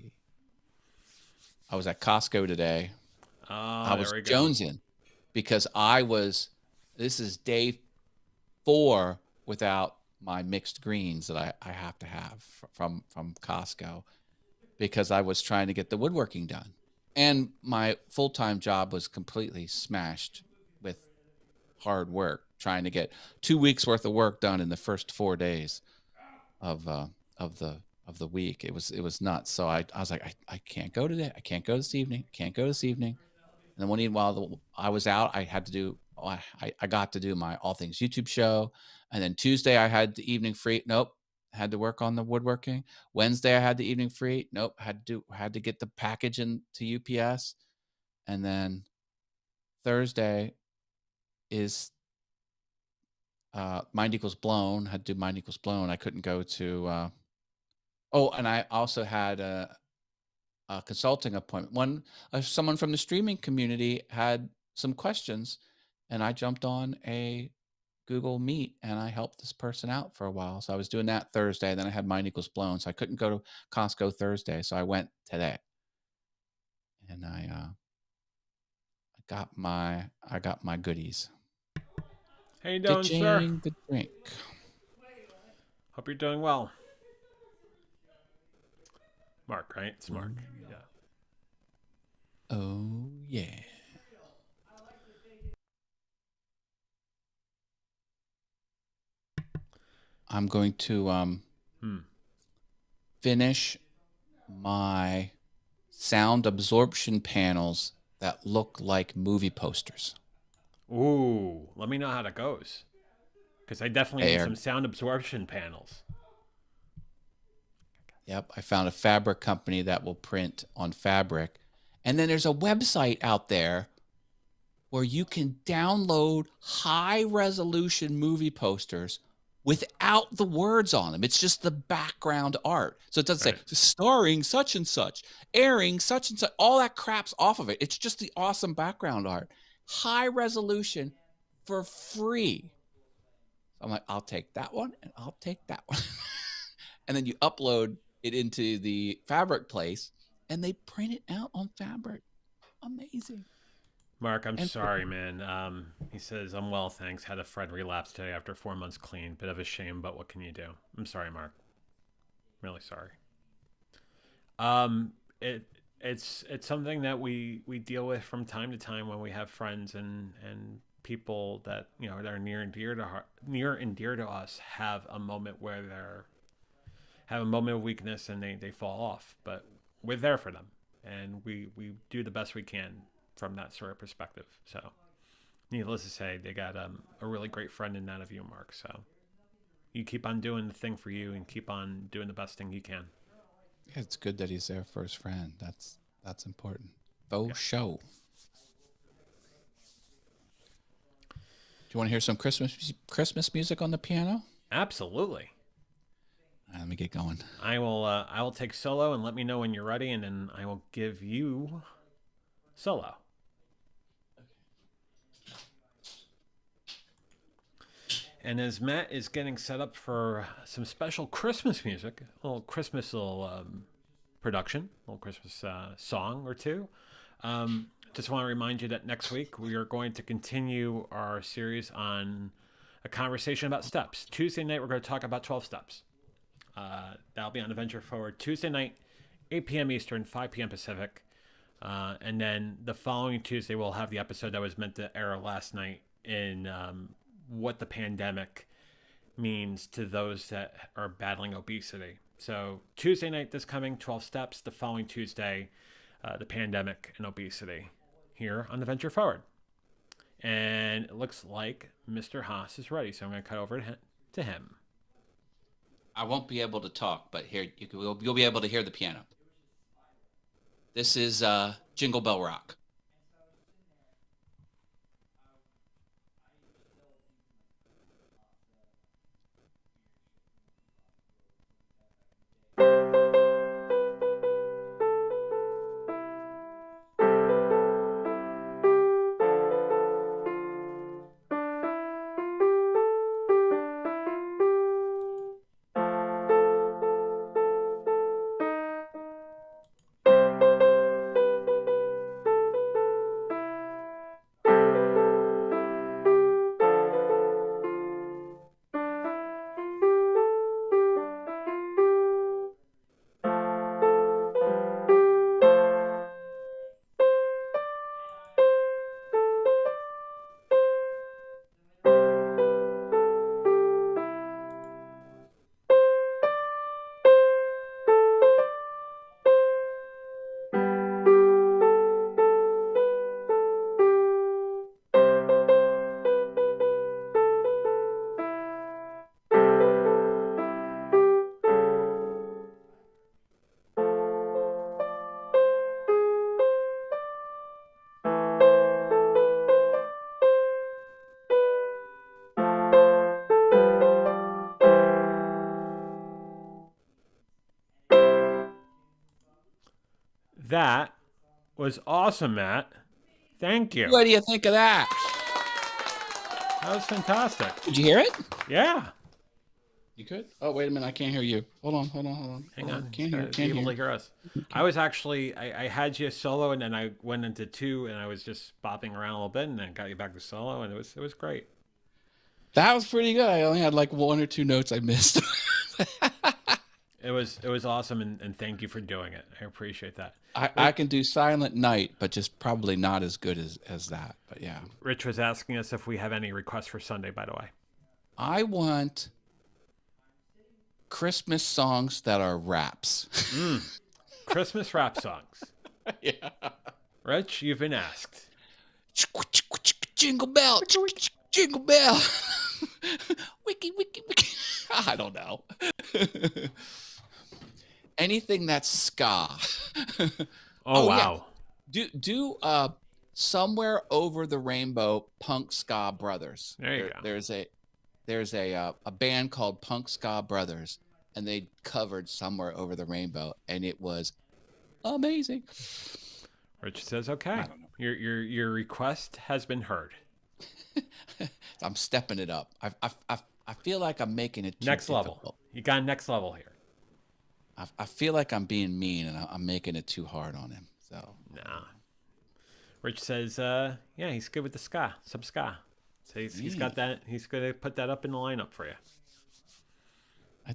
B: I was at Costco today. I was jonesing because this is day 4 without my mixed greens that I have to have from Costco, because I was trying to get the woodworking done. And my full-time job was completely smashed with hard work, trying to get 2 weeks worth of work done in the first 4 days of the week. It was nuts. So I was like, I can't go today. I can't go this evening. Can't go this evening. And then one evening while I was out, I got to do my All Things YouTube show. And then Tuesday I had the evening free. Nope. Had to work on the woodworking. Wednesday I had the evening free. Nope. Had to get the package into UPS. And then Thursday is Mind Equals Blown. Had to do Mind Equals Blown. I couldn't go to and I also had a consulting appointment. Someone from the streaming community had some questions, and I jumped on a Google Meet and I helped this person out for a while. So I was doing that Thursday. Then I had Mind Equals Blown. So I couldn't go to Costco Thursday. So I went today. And I got my goodies.
A: How you doing, sir?
B: The drink.
A: Hope you're doing well. Mark, right? It's Mark. Yeah.
B: Oh yeah. I'm going to finish my sound absorption panels that look like movie posters.
A: Ooh, let me know how that goes. Because I definitely need
B: Air.
A: some sound absorption panels.
B: Yep, I found a fabric company that will print on fabric. And then there's a website out there where you can download high resolution movie posters without the words on them. It's just the background art. So it doesn't
A: Right.
B: say starring such and such, airing such and such. All that crap's off of it. It's just the awesome background art. High resolution for free. I'm like, I'll take that one and I'll take that one. And then you upload it into the fabric place and they print it out on fabric. Amazing.
A: Mark, I'm
B: And
A: sorry, man. He says, I'm well, thanks. Had a friend relapse today after 4 months clean. Bit of a shame, but what can you do? I'm sorry, Mark. Really sorry. Um, it's something that we deal with from time to time when we have friends and people that that are near and dear to us have a moment where they're have a moment of weakness and they fall off. But we're there for them, and we do the best we can from that sort of perspective. So, needless to say, they got a really great friend in that of you, Mark. So, you keep on doing the thing for you and keep on doing the best thing you can.
B: yeah, it's good that he's there for his friend. That's important. Faux show. Do you want to hear some Christmas music on the piano?
A: Absolutely.
B: All right, let me get going.
A: I will take solo and let me know when you're ready, and then I will give you solo. And as Matt is getting set up for some special Christmas music, a little Christmas production, a little Christmas song or two, just want to remind you that next week we are going to continue our series on a conversation about steps. Tuesday night we're going to talk about 12 steps. That'll be on Adventure Forward Tuesday night, 8 p.m. Eastern, 5 p.m. Pacific. And then the following Tuesday we'll have the episode that was meant to air last night in what the pandemic means to those that are battling obesity. So Tuesday night, this coming 12 steps. The following Tuesday, the pandemic and obesity here on the Venture Forward. And it looks like Mr. Haas is ready, so I'm going to cut over to him.
B: I won't be able to talk, but here you'll be able to hear the piano. This is Jingle Bell Rock.
A: That was awesome, Matt. Thank you.
B: What do you think of that?
A: That was fantastic.
B: Did you hear it?
A: Yeah.
B: You could? Oh, wait a minute. I can't hear you. Hold on.
A: Hang on.
B: Can't hear.
A: Be able to hear us. I was actually, I had you solo, and then I went into two, and I was just bopping around a little bit, and then got you back to solo, and it was great.
B: That was pretty good. I only had like one or two notes I missed.
A: It was awesome, and thank you for doing it. I appreciate that.
B: I can do Silent Night, but just probably not as good as that. But yeah.
A: Rich was asking us if we have any requests for Sunday, by the way.
B: I want Christmas songs that are raps.
A: Christmas rap songs.
B: Yeah.
A: Rich, you've been asked.
B: Jingle bell, jingle bell. Wiki, wiki, wiki. I don't know. Anything that's ska.
A: Oh,
B: yeah.
A: wow.
B: Do Somewhere Over the Rainbow, Punk Ska Brothers.
A: There you go.
B: There's a band called Punk Ska Brothers, and they covered Somewhere Over the Rainbow, and it was amazing.
A: Rich says, okay, your request has been heard.
B: I'm stepping it up. I feel like I'm making it too
A: next
B: difficult.
A: level. You got next level here.
B: I feel like I'm being mean, and I'm making it too hard on him. So
A: nah. Rich says, yeah, he's good with the ska, some ska. So he's got that. He's going to put that up in the lineup for you.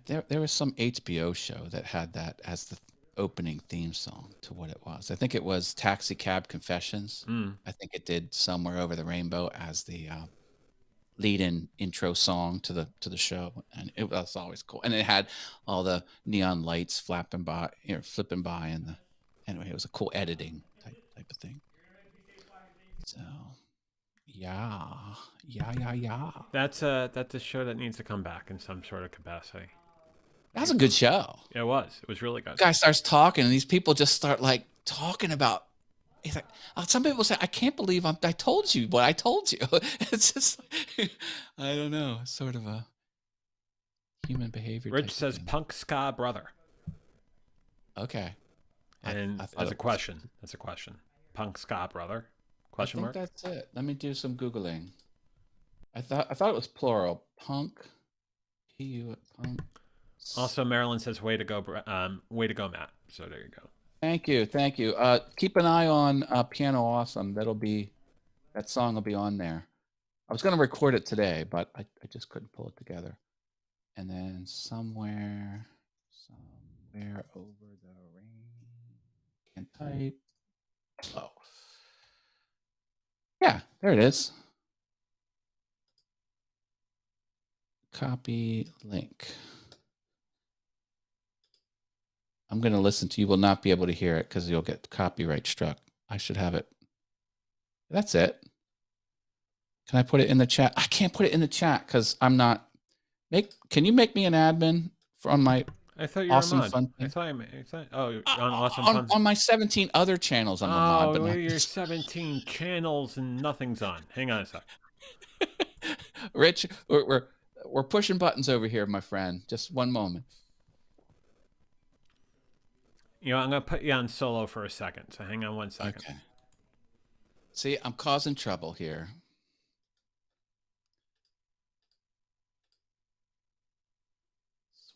B: There was some HBO show that had that as the opening theme song to what it was. I think it was Taxi Cab Confessions. I think it did Somewhere Over the Rainbow as the lead-in intro song to the show, and it was always cool. And it had all the neon lights flipping by, and anyway, it was a cool editing type of thing. So, yeah.
A: That's a show that needs to come back in some sort of capacity.
B: That was a good show.
A: It was. It was really good.
B: The guy starts talking, and these people just start like talking about. He's like, some people say, "I can't believe I told you what I told you." It's just, I don't know, sort of a human behavior.
A: Rich says, "Punk ska brother."
B: Okay.
A: And that's a question. That's a question. Punk ska brother? Question mark.
B: That's it. Let me do some googling. I thought it was plural. Punk. Punk.
A: Also, Marilyn says, way to go, Matt. So there you go.
B: Thank you. Keep an eye on Piano Awesome. That song will be on there. I was going to record it today, but I just couldn't pull it together. And then somewhere over the rain. Can't type. Oh. Yeah, there it is. Copy link. I'm going to listen to you. Will not be able to hear it because you'll get copyright struck. I should have it. That's it. Can I put it in the chat? I can't put it in the chat because I'm not. Can you make me an admin on my Awesome Fun thing?
A: On Awesome Fun.
B: On my 17 other channels, I'm a mod.
A: But your 17 channels and nothing's on. Hang on a sec.
B: Rich, we're pushing buttons over here, my friend. Just one moment.
A: I'm going to put you on solo for a second, so hang on 1 second.
B: Okay. See, I'm causing trouble here.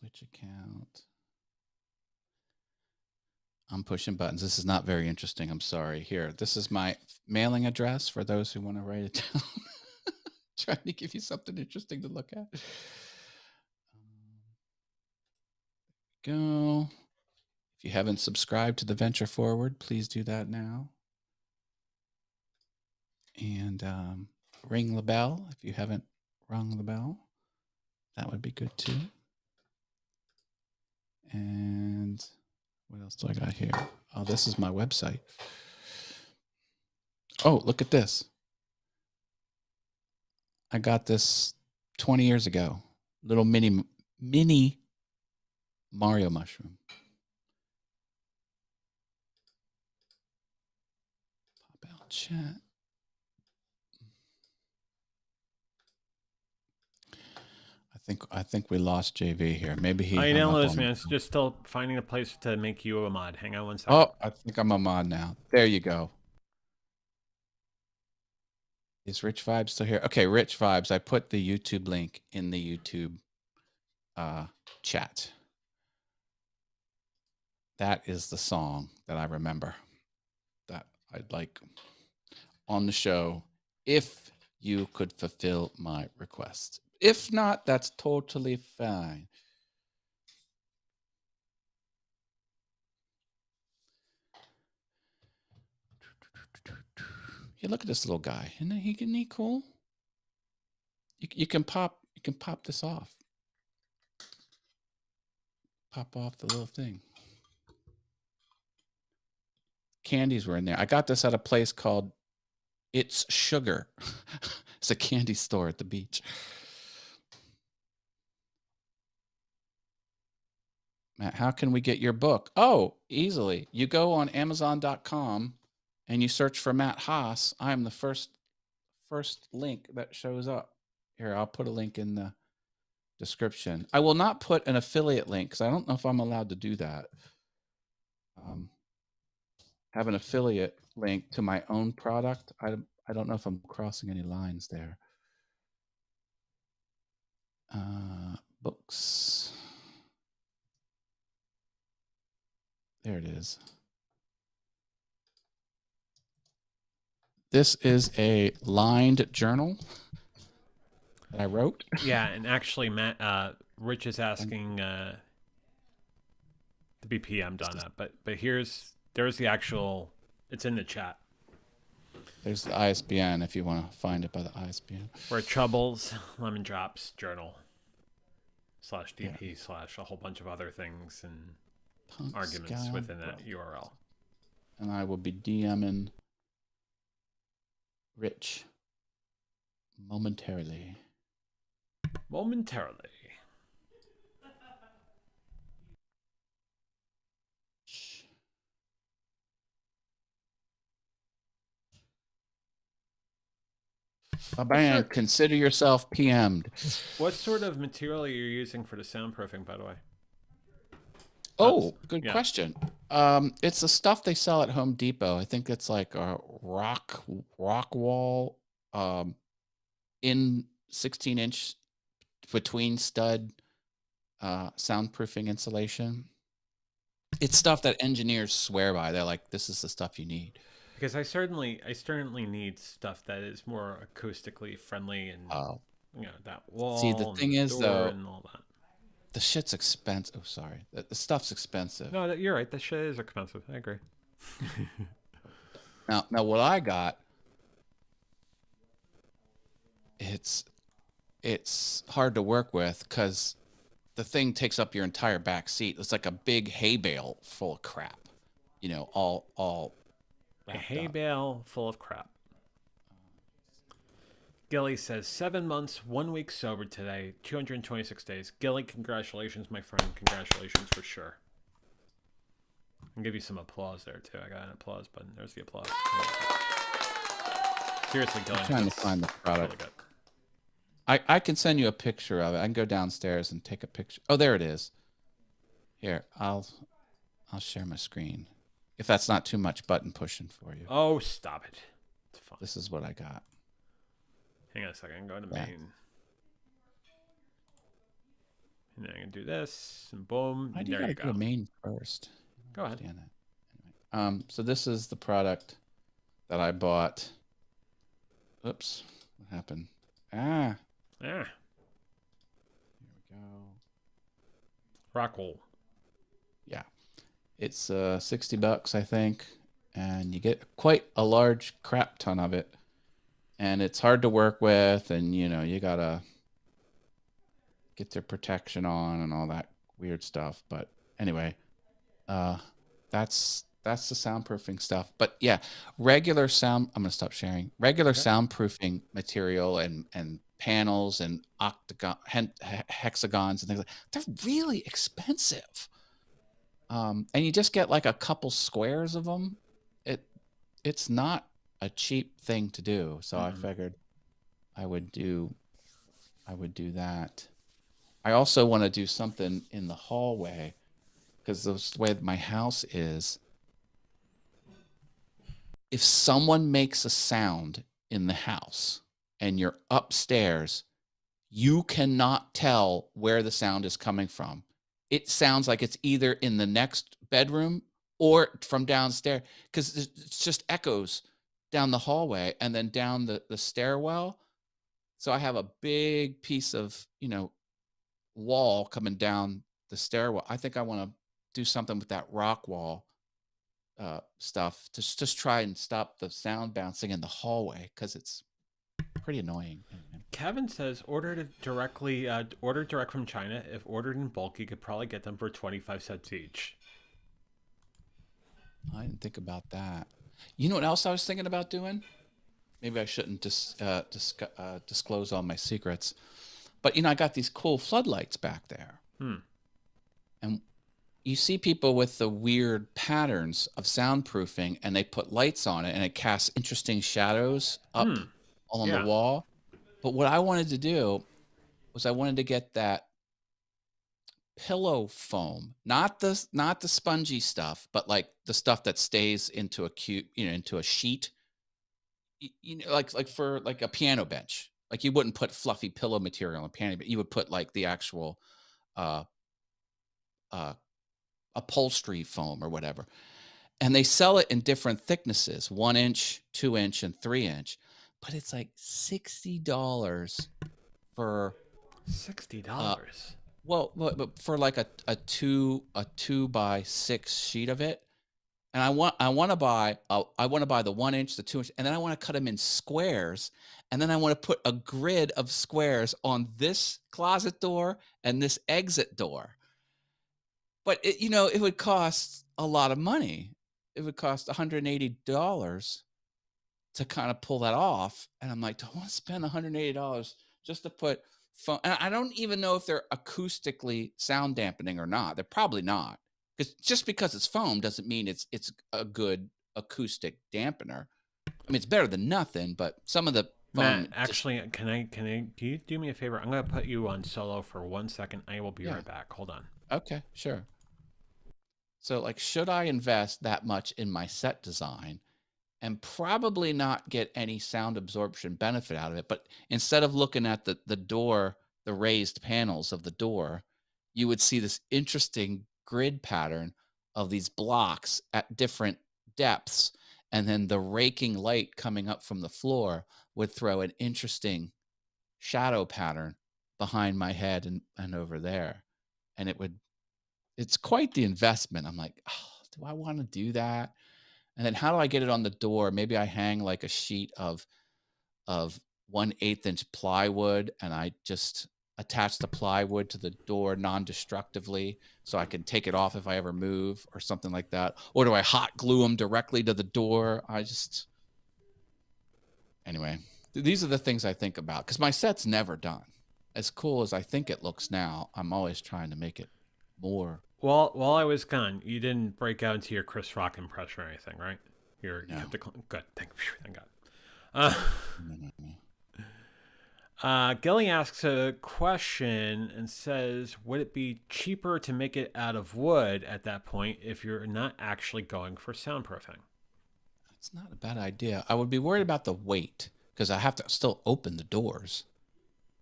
B: Switch account. I'm pushing buttons. This is not very interesting. I'm sorry. Here, this is my mailing address for those who want to write it down. Trying to give you something interesting to look at. Go. If you haven't subscribed to the Venture Forward, please do that now. And ring the bell if you haven't rung the bell. That would be good too. And what else do I got here? Oh, this is my website. Oh, look at this. I got this 20 years ago. Little mini Mario mushroom. Pop out chat. I think we lost JV here. Maybe he.
A: I know this, man. It's just still finding a place to make you a mod. Hang on 1 second.
B: Oh, I think I'm a mod now. There you go. Is Rich Vibes still here? Okay, Rich Vibes. I put the YouTube link in the YouTube chat. That is the song that I remember that I'd like on the show if you could fulfill my request. If not, that's totally fine. Yeah, look at this little guy. Isn't he cool? You can pop this off. Pop off the little thing. Candies were in there. I got this at a place called It's Sugar. It's a candy store at the beach. Matt, how can we get your book? Oh, easily. You go on Amazon.com and you search for Matt Haas. I'm the first link that shows up. Here, I'll put a link in the description. I will not put an affiliate link because I don't know if I'm allowed to do that. Have an affiliate link to my own product. I don't know if I'm crossing any lines there. Books. There it is. This is a lined journal that I wrote.
A: Yeah, and actually, Matt, Rich is asking to be PM'd on that, but there's the actual. It's in the chat.
B: There's the ISBN if you want to find it by the ISBN.
A: Where Troubles Lemon Drops Journal /DP / a whole bunch of other things and Punk arguments within that URL.
B: And I will be DMing Rich momentarily. Bang, consider yourself PM'd.
A: What sort of material are you using for the soundproofing, by the way?
B: Oh, good question. It's the stuff they sell at Home Depot. I think it's like a rock wall in 16-inch between stud soundproofing insulation. It's stuff that engineers swear by. They're like, this is the stuff you need.
A: Because I certainly need stuff that is more acoustically friendly and that wall.
B: See, the thing is though,
A: and all that.
B: The shit's expensive. Oh, sorry. The stuff's expensive.
A: No, you're right. The shit is expensive. I agree.
B: Now what I got, it's hard to work with because the thing takes up your entire back seat. It's like a big hay bale full of crap. You know, all
A: a hay bale full of crap. Gilly says 7 months, 1 week sober today, 226 days. Gilly, congratulations, my friend. Congratulations for sure. I'll give you some applause there too. I got an applause button. There's the applause. Seriously, Gilly.
B: I'm trying to find the product. Really I can send you a picture of it. I can go downstairs and take a picture. Oh, there it is. Here, I'll share my screen. If that's not too much button pushing for you.
A: Oh, stop it. It's fine.
B: This is what I got.
A: Hang on a second. Go to main. And then I can do this, and boom.
B: Why do you gotta go to main first?
A: Go ahead.
B: Anyway, so this is the product that I bought. Oops, what happened? Here we go.
A: Rockwool.
B: Yeah, it's $60, I think, and you get quite a large crap ton of it. And it's hard to work with, and you gotta get their protection on and all that weird stuff. But anyway, that's the soundproofing stuff. But yeah, regular sound. I'm gonna stop sharing. Regular soundproofing material and panels and hexagons and things like that, they're really expensive. And you just get like a couple squares of them. It's not a cheap thing to do, so I figured I would do that. I also want to do something in the hallway because the way my house is, if someone makes a sound in the house and you're upstairs, you cannot tell where the sound is coming from. It sounds like it's either in the next bedroom or from downstairs because it's just echoes down the hallway and then down the stairwell. So I have a big piece of, wall coming down the stairwell. I think I want to do something with that rock wall stuff to just try and stop the sound bouncing in the hallway because it's pretty annoying.
A: Kevin says order direct from China. If ordered in bulk, you could probably get them for 25 cents each. I
B: didn't think about that. You know what else I was thinking about doing? maybe I shouldn't disclose all my secrets. But I got these cool floodlights back there. And you see people with the weird patterns of soundproofing, and they put lights on it, and it casts interesting shadows up along the wall. But what I wanted to do was I wanted to get that pillow foam, not the spongy stuff, but like the stuff that stays into a into a sheet. Like for like a piano bench. Like you wouldn't put fluffy pillow material on a piano, but you would put like the actual uh upholstery foam or whatever. And they sell it in different thicknesses, 1 inch, 2 inch, and 3 inch. But it's like $60 for
A: $60.
B: Well, but for like a 2 by 6 sheet of it. And I want to buy the 1 inch, the 2 inch, and then I want to cut them in squares, and then I want to put a grid of squares on this closet door and this exit door. But it would cost a lot of money. It would cost $180 to kind of pull that off. And I'm like, do I want to spend $180 just to put foam? And I don't even know if they're acoustically sound dampening or not. They're probably not. Because just because it's foam doesn't mean it's a good acoustic dampener. I mean, it's better than nothing, but some of the foam.
A: Matt, actually, do you do me a favor? I'm going to put you on solo for 1 second. I will be right back. Hold on.
B: Okay, sure. So, like, should I invest that much in my set design and probably not get any sound absorption benefit out of it? But instead of looking at the door, the raised panels of the door, you would see this interesting grid pattern of these blocks at different depths, and then the raking light coming up from the floor would throw an interesting shadow pattern behind my head and over there, and it's quite the investment. I'm like, oh, do I want to do that? And then how do I get it on the door? Maybe I hang like a sheet of 1/8 inch plywood, and I just attach the plywood to the door non-destructively so I can take it off if I ever move or something like that. Or do I hot glue them directly to the door? Anyway, these are the things I think about because my set's never done. As cool as I think it looks now, I'm always trying to make it more.
A: Well, while I was gone, you didn't break out into your Chris Rock impression or anything, right? You kept it good. Thank God. Gilly asks a question and says, would it be cheaper to make it out of wood at that point if you're not actually going for soundproofing?
B: It's not a bad idea. I would be worried about the weight because I have to still open the doors.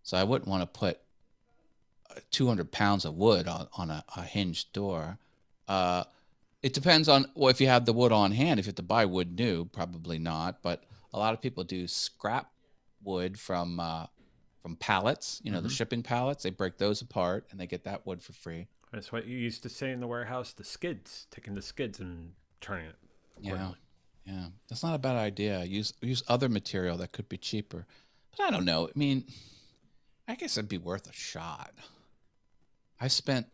B: So I wouldn't want to put 200 pounds of wood on a hinged door. It depends on if you have the wood on hand. If you have to buy wood new, probably not. But a lot of people do scrap wood from pallets. The shipping pallets. They break those apart and they get that wood for free.
A: That's what you used to say in the warehouse: the skids, taking the skids and turning it.
B: Yeah, that's not a bad idea. Use other material that could be cheaper. But I don't know. I mean, I guess it'd be worth a shot.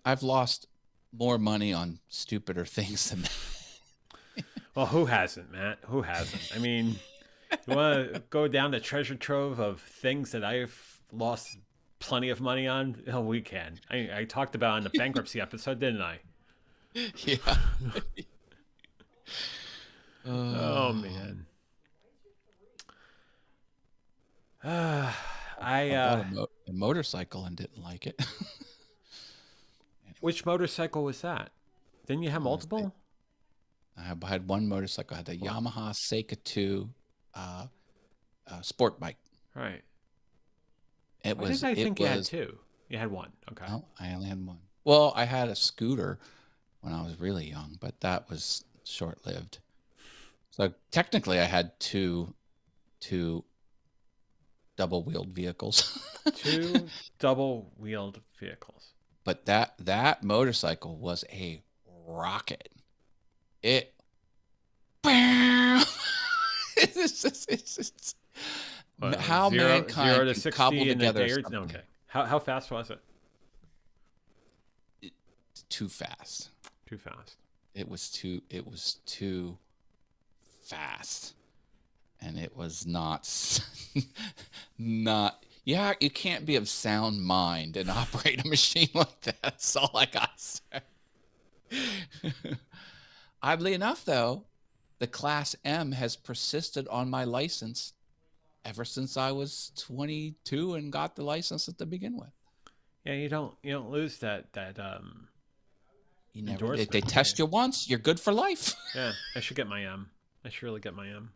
B: I've lost more money on stupider things than that.
A: Well, who hasn't, Matt? Who hasn't? I mean, you want to go down the treasure trove of things that I've lost plenty of money on? Oh, we can. I talked about in the bankruptcy episode, didn't I?
B: Yeah.
A: Oh, man.
B: I bought a motorcycle and didn't like it.
A: Which motorcycle was that? Didn't you have multiple?
B: I had one motorcycle. I had the Yamaha Seika 2 sport bike.
A: Right.
B: It
A: Why
B: was.
A: did I think you had two? You had one. Okay.
B: No, I only had one. Well, I had a scooter when I was really young, but that was short-lived. So technically, I had two double-wheeled vehicles.
A: Two double-wheeled vehicles.
B: But that motorcycle was a rocket. It's how mankind
A: 0 to 60
B: cobble together.
A: Okay. How fast was it?
B: Too fast.
A: Too fast.
B: It was too fast. and it was not not. Yeah, you can't be of sound mind and operate a machine like that. That's all I got to say. Oddly enough, though, the Class M has persisted on my license ever since I was 22 and got the license to begin with.
A: Yeah, you don't lose that
B: You never. They
A: endorsement.
B: test you once, you're good for life.
A: Yeah, I should get my M. I should really get my M.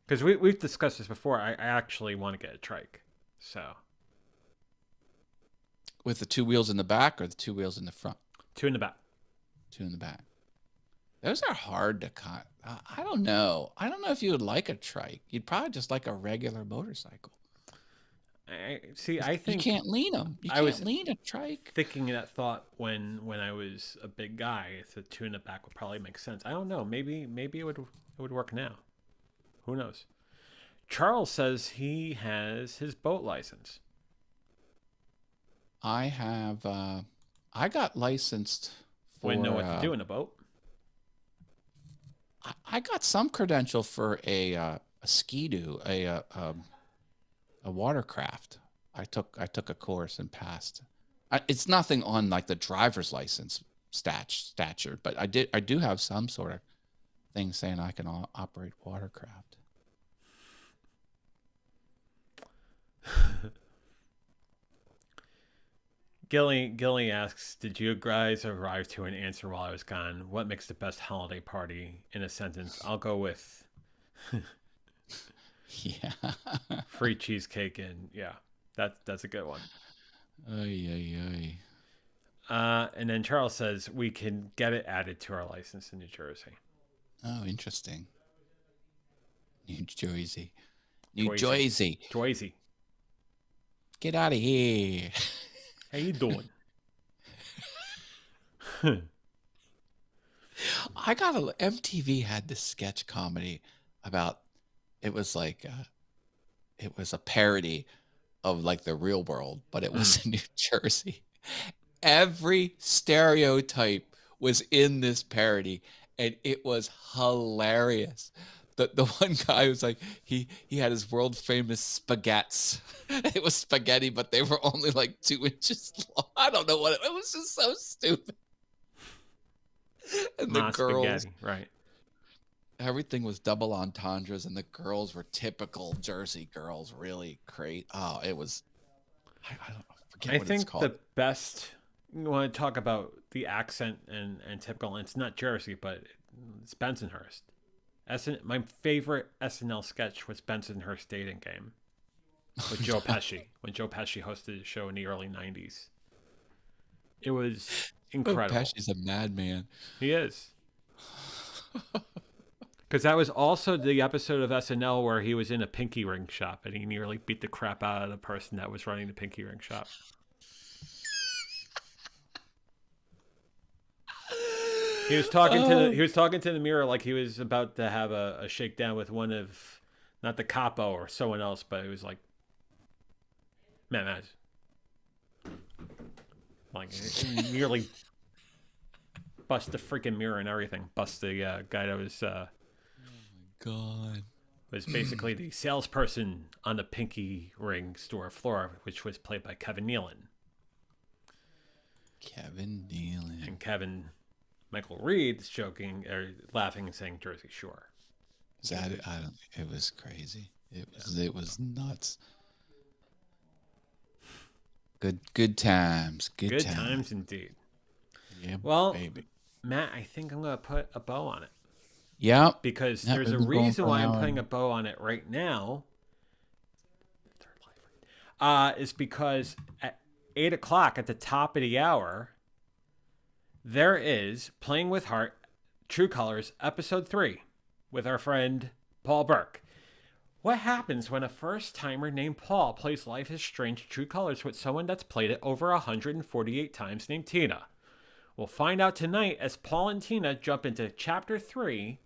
A: Because we've discussed this before. I actually want to get a trike. So
B: With the 2 wheels in the back or the 2 wheels in the front?
A: 2 in the back.
B: 2 in the back. Those are hard to cut. I don't know. I don't know if you would like a trike. You'd probably just like a regular motorcycle.
A: I think
B: you can't lean them. You can't lean a trike.
A: Thinking that thought when I was a big guy, the 2 in the back would probably make sense. I don't know. Maybe it would work now. Who knows? Charles says he has his boat license.
B: I have. I got licensed for.
A: We know what to do in a boat.
B: I got some credential for a ski-doo, a watercraft. I took a course and passed. It's nothing on like the driver's license stature, but I do have some sort of thing saying I can operate watercraft.
A: Gilly asks, did you guys arrive to an answer while I was gone? What makes the best holiday party? In a sentence, I'll go with
B: yeah,
A: free cheesecake, and yeah, that's a good one.
B: Ay.
A: And then Charles says we can get it added to our license in New Jersey.
B: Oh, interesting. New Jersey. Get out of here.
A: How you doing?
B: I got MTV had this sketch comedy about, it was like it was a parody of like the real world, but it was in New Jersey. Every stereotype was in this parody, and it was hilarious. The one guy was like, he had his world famous spaghettis. It was spaghetti, but they were only like 2 inches long. I don't know what it was, just so stupid. And the girls,
A: spaghetti, right?
B: Everything was double entendres, and the girls were typical Jersey girls, really great. Oh, it was. I don't forget what it's called.
A: The best. You want to talk about the accent and typical. And it's not Jersey, but it's Bensonhurst. My favorite SNL sketch was Bensonhurst Dating Game with Joe Pesci, when Joe Pesci hosted the show in the early 90s. It was incredible.
B: Joe Pesci's a madman.
A: He is. Because that was also the episode of SNL where he was in a pinky ring shop and he nearly beat the crap out of the person that was running the pinky ring shop. He was talking to the mirror like he was about to have a shakedown with one of, not the capo or someone else, but it was like, man, like nearly bust the freaking mirror and everything. Bust the guy that was
B: oh my god,
A: was basically the salesperson on the pinky ring store floor, which was played by Kevin Nealon. And Michael Reed is joking or laughing and saying Jersey Shore.
B: It was crazy. It was nuts. Good times. Good
A: times indeed.
B: Yeah.
A: Well,
B: baby.
A: Matt, I think I'm gonna put a bow on it.
B: Yeah.
A: Because there's a reason why I'm putting a bow on it right now. Is because at 8:00 at the top of the hour, there is Playing with Heart, True Colors, Episode 3, with our friend Paul Burke. What happens when a first-timer named Paul plays Life is Strange True Colors with someone that's played it over 148 times named Tina? We'll find out tonight as Paul and Tina jump into Chapter 3,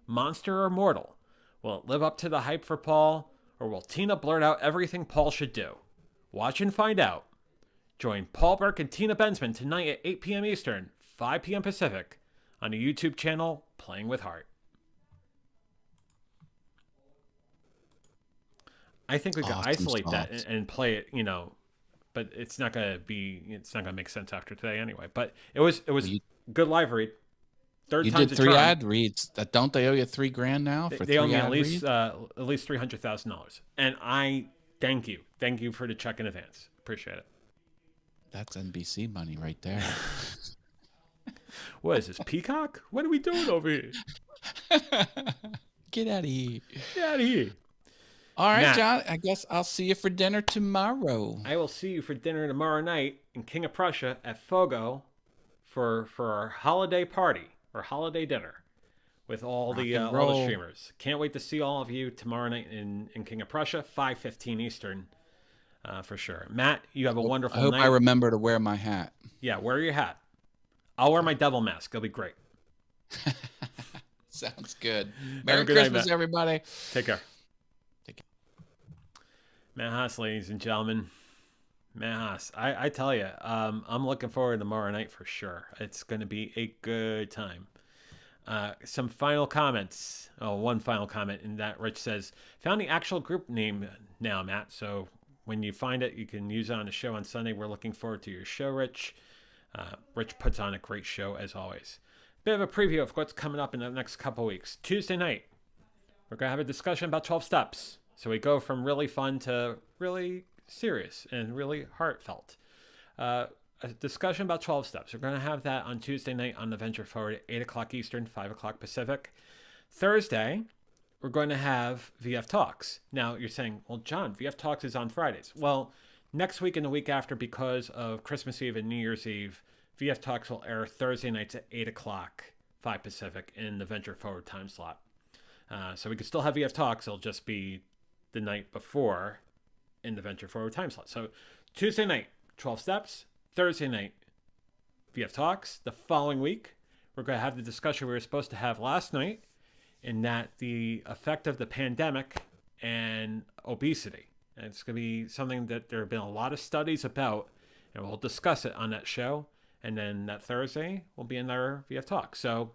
A: Monster or Mortal. Will it live up to the hype for Paul, or will Tina blurt out everything Paul should do? Watch and find out. Join Paul Burke and Tina Bensman tonight at 8 p.m. Eastern, 5 p.m. Pacific, on the YouTube channel Playing with Heart. I think we could
B: Awesome
A: isolate that
B: sauce.
A: and play it, but it's not gonna make sense after today anyway. But it was
B: You,
A: good live read. Third
B: you
A: time's
B: did
A: a
B: 3
A: charm.
B: ad reads. Don't they owe you $3,000 now for
A: They
B: 3
A: owe me
B: ad
A: at least
B: reads?
A: $300,000, and I thank you for the check in advance. Appreciate it.
B: That's NBC money right there.
A: What is this, Peacock? What are we doing over here?
B: Get out of here.
A: Get out of here.
B: All right,
A: Matt.
B: John. I guess I'll see you for dinner tomorrow.
A: I will see you for dinner tomorrow night in King of Prussia at Fogo for our holiday party or holiday dinner with all the streamers. Can't wait to see all of you tomorrow night in King of Prussia, 5:15 Eastern, for sure. Matt, you have a wonderful
B: I hope
A: night.
B: I remember to wear my hat.
A: Yeah, wear your hat. I'll wear my devil mask. It'll be great.
B: Sounds good.
A: Have a
B: Merry
A: good night,
B: Christmas,
A: Matt.
B: everybody.
A: Take care.
B: Take care.
A: Matt Haas, ladies and gentlemen. Matt Haas. I tell you, I'm looking forward to tomorrow night for sure. It's going to be a good time. Some final comments. Oh, one final comment in that Rich says, found the actual group name now, Matt. So when you find it, you can use it on the show on Sunday. We're looking forward to your show, Rich. Rich puts on a great show as always. Bit of a preview of what's coming up in the next couple weeks. Tuesday night, we're going to have a discussion about 12 steps. So we go from really fun to really serious and really heartfelt. A discussion about 12 steps. We're going to have that on Tuesday night on the Venture Forward at 8 o'clock Eastern, 5 o'clock Pacific. Thursday, we're going to have VF Talks. Now, you're saying, well, John, VF Talks is on Fridays. Well, next week and the week after, because of Christmas Eve and New Year's Eve, VF Talks will air Thursday nights at 8 o'clock, 5 Pacific, in the Venture Forward time slot. So we could still have VF Talks. It'll just be the night before in the Venture Forward time slot. So Tuesday night, 12 steps. Thursday night, VF Talks. The following week, we're going to have the discussion we were supposed to have last night, in that the effect of the pandemic and obesity. And it's going to be something that there have been a lot of studies about, and we'll discuss it on that show. And then that Thursday will be another VF Talk. So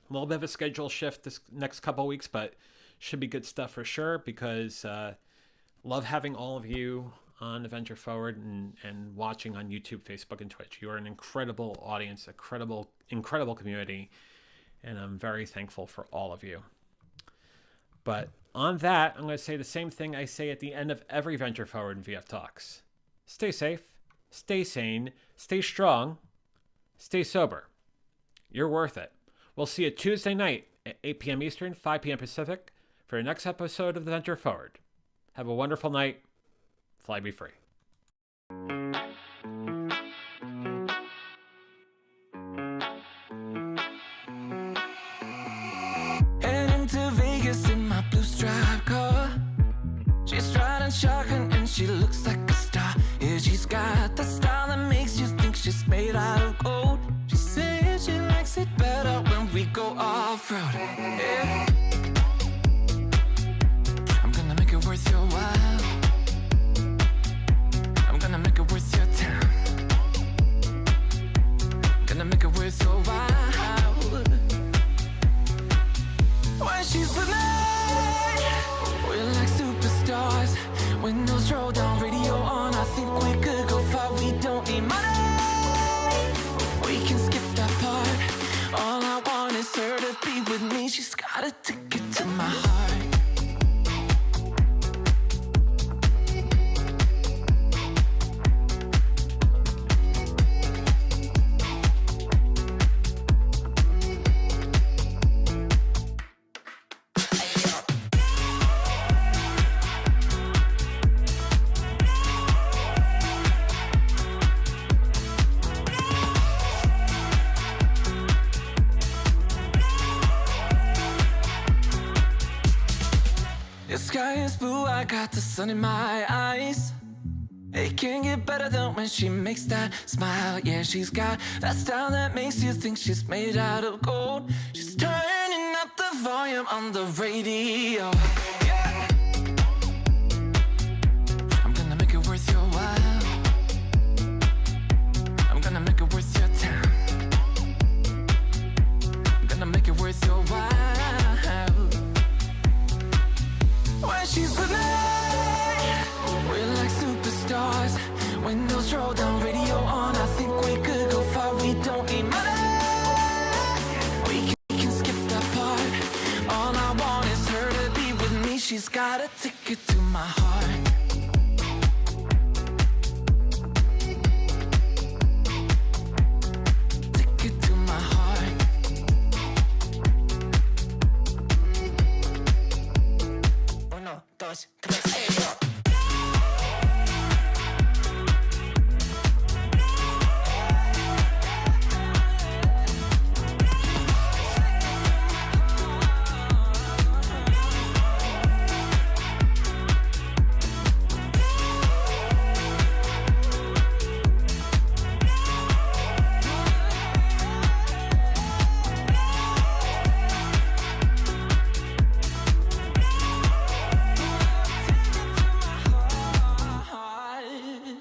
A: a little bit of a schedule shift this next couple of weeks, but should be good stuff for sure, because love having all of you on the Venture Forward and watching on YouTube, Facebook, and Twitch. You are an incredible audience, incredible community, and I'm very thankful for all of you. But on that, I'm going to say the same thing I say at the end of every Venture Forward and VF Talks. Stay safe, stay sane, stay strong, stay sober. You're worth it. We'll see you Tuesday night at 8 p.m. Eastern, 5 p.m. Pacific for the next episode of the Venture Forward. Have a wonderful night. Fly be free.
C: Heading to Vegas in my blue striped car. She's riding shotgun and she looks like a star. Yeah, she's got the style that makes you think she's made out of gold. She says she likes it better when we go off-road. Yeah. I'm gonna make it worth your while. I'm gonna make it worth your time. Gonna make it worth your while. When she's with me, we're like superstars. Windows roll down, radio on. I think we could go far. We don't need money. We can skip that part. All I want is her to be with me. She's got a ticket to my heart. The sky is blue, I got the sun in my eyes. It can't get better than when she makes that smile. Yeah, she's got that style that makes you think she's made out of gold. She's turning up the volume on the radio. Yeah. I'm gonna make it worth your while. I'm gonna make it worth your time. I'm gonna make it worth your while. When she's with me, Windows roll down, radio on. I think we could go far. We don't need money. We can skip that part. All I want is her to be with me. She's got a ticket to my heart. Ticket to my heart. 1, 2, 3, 4.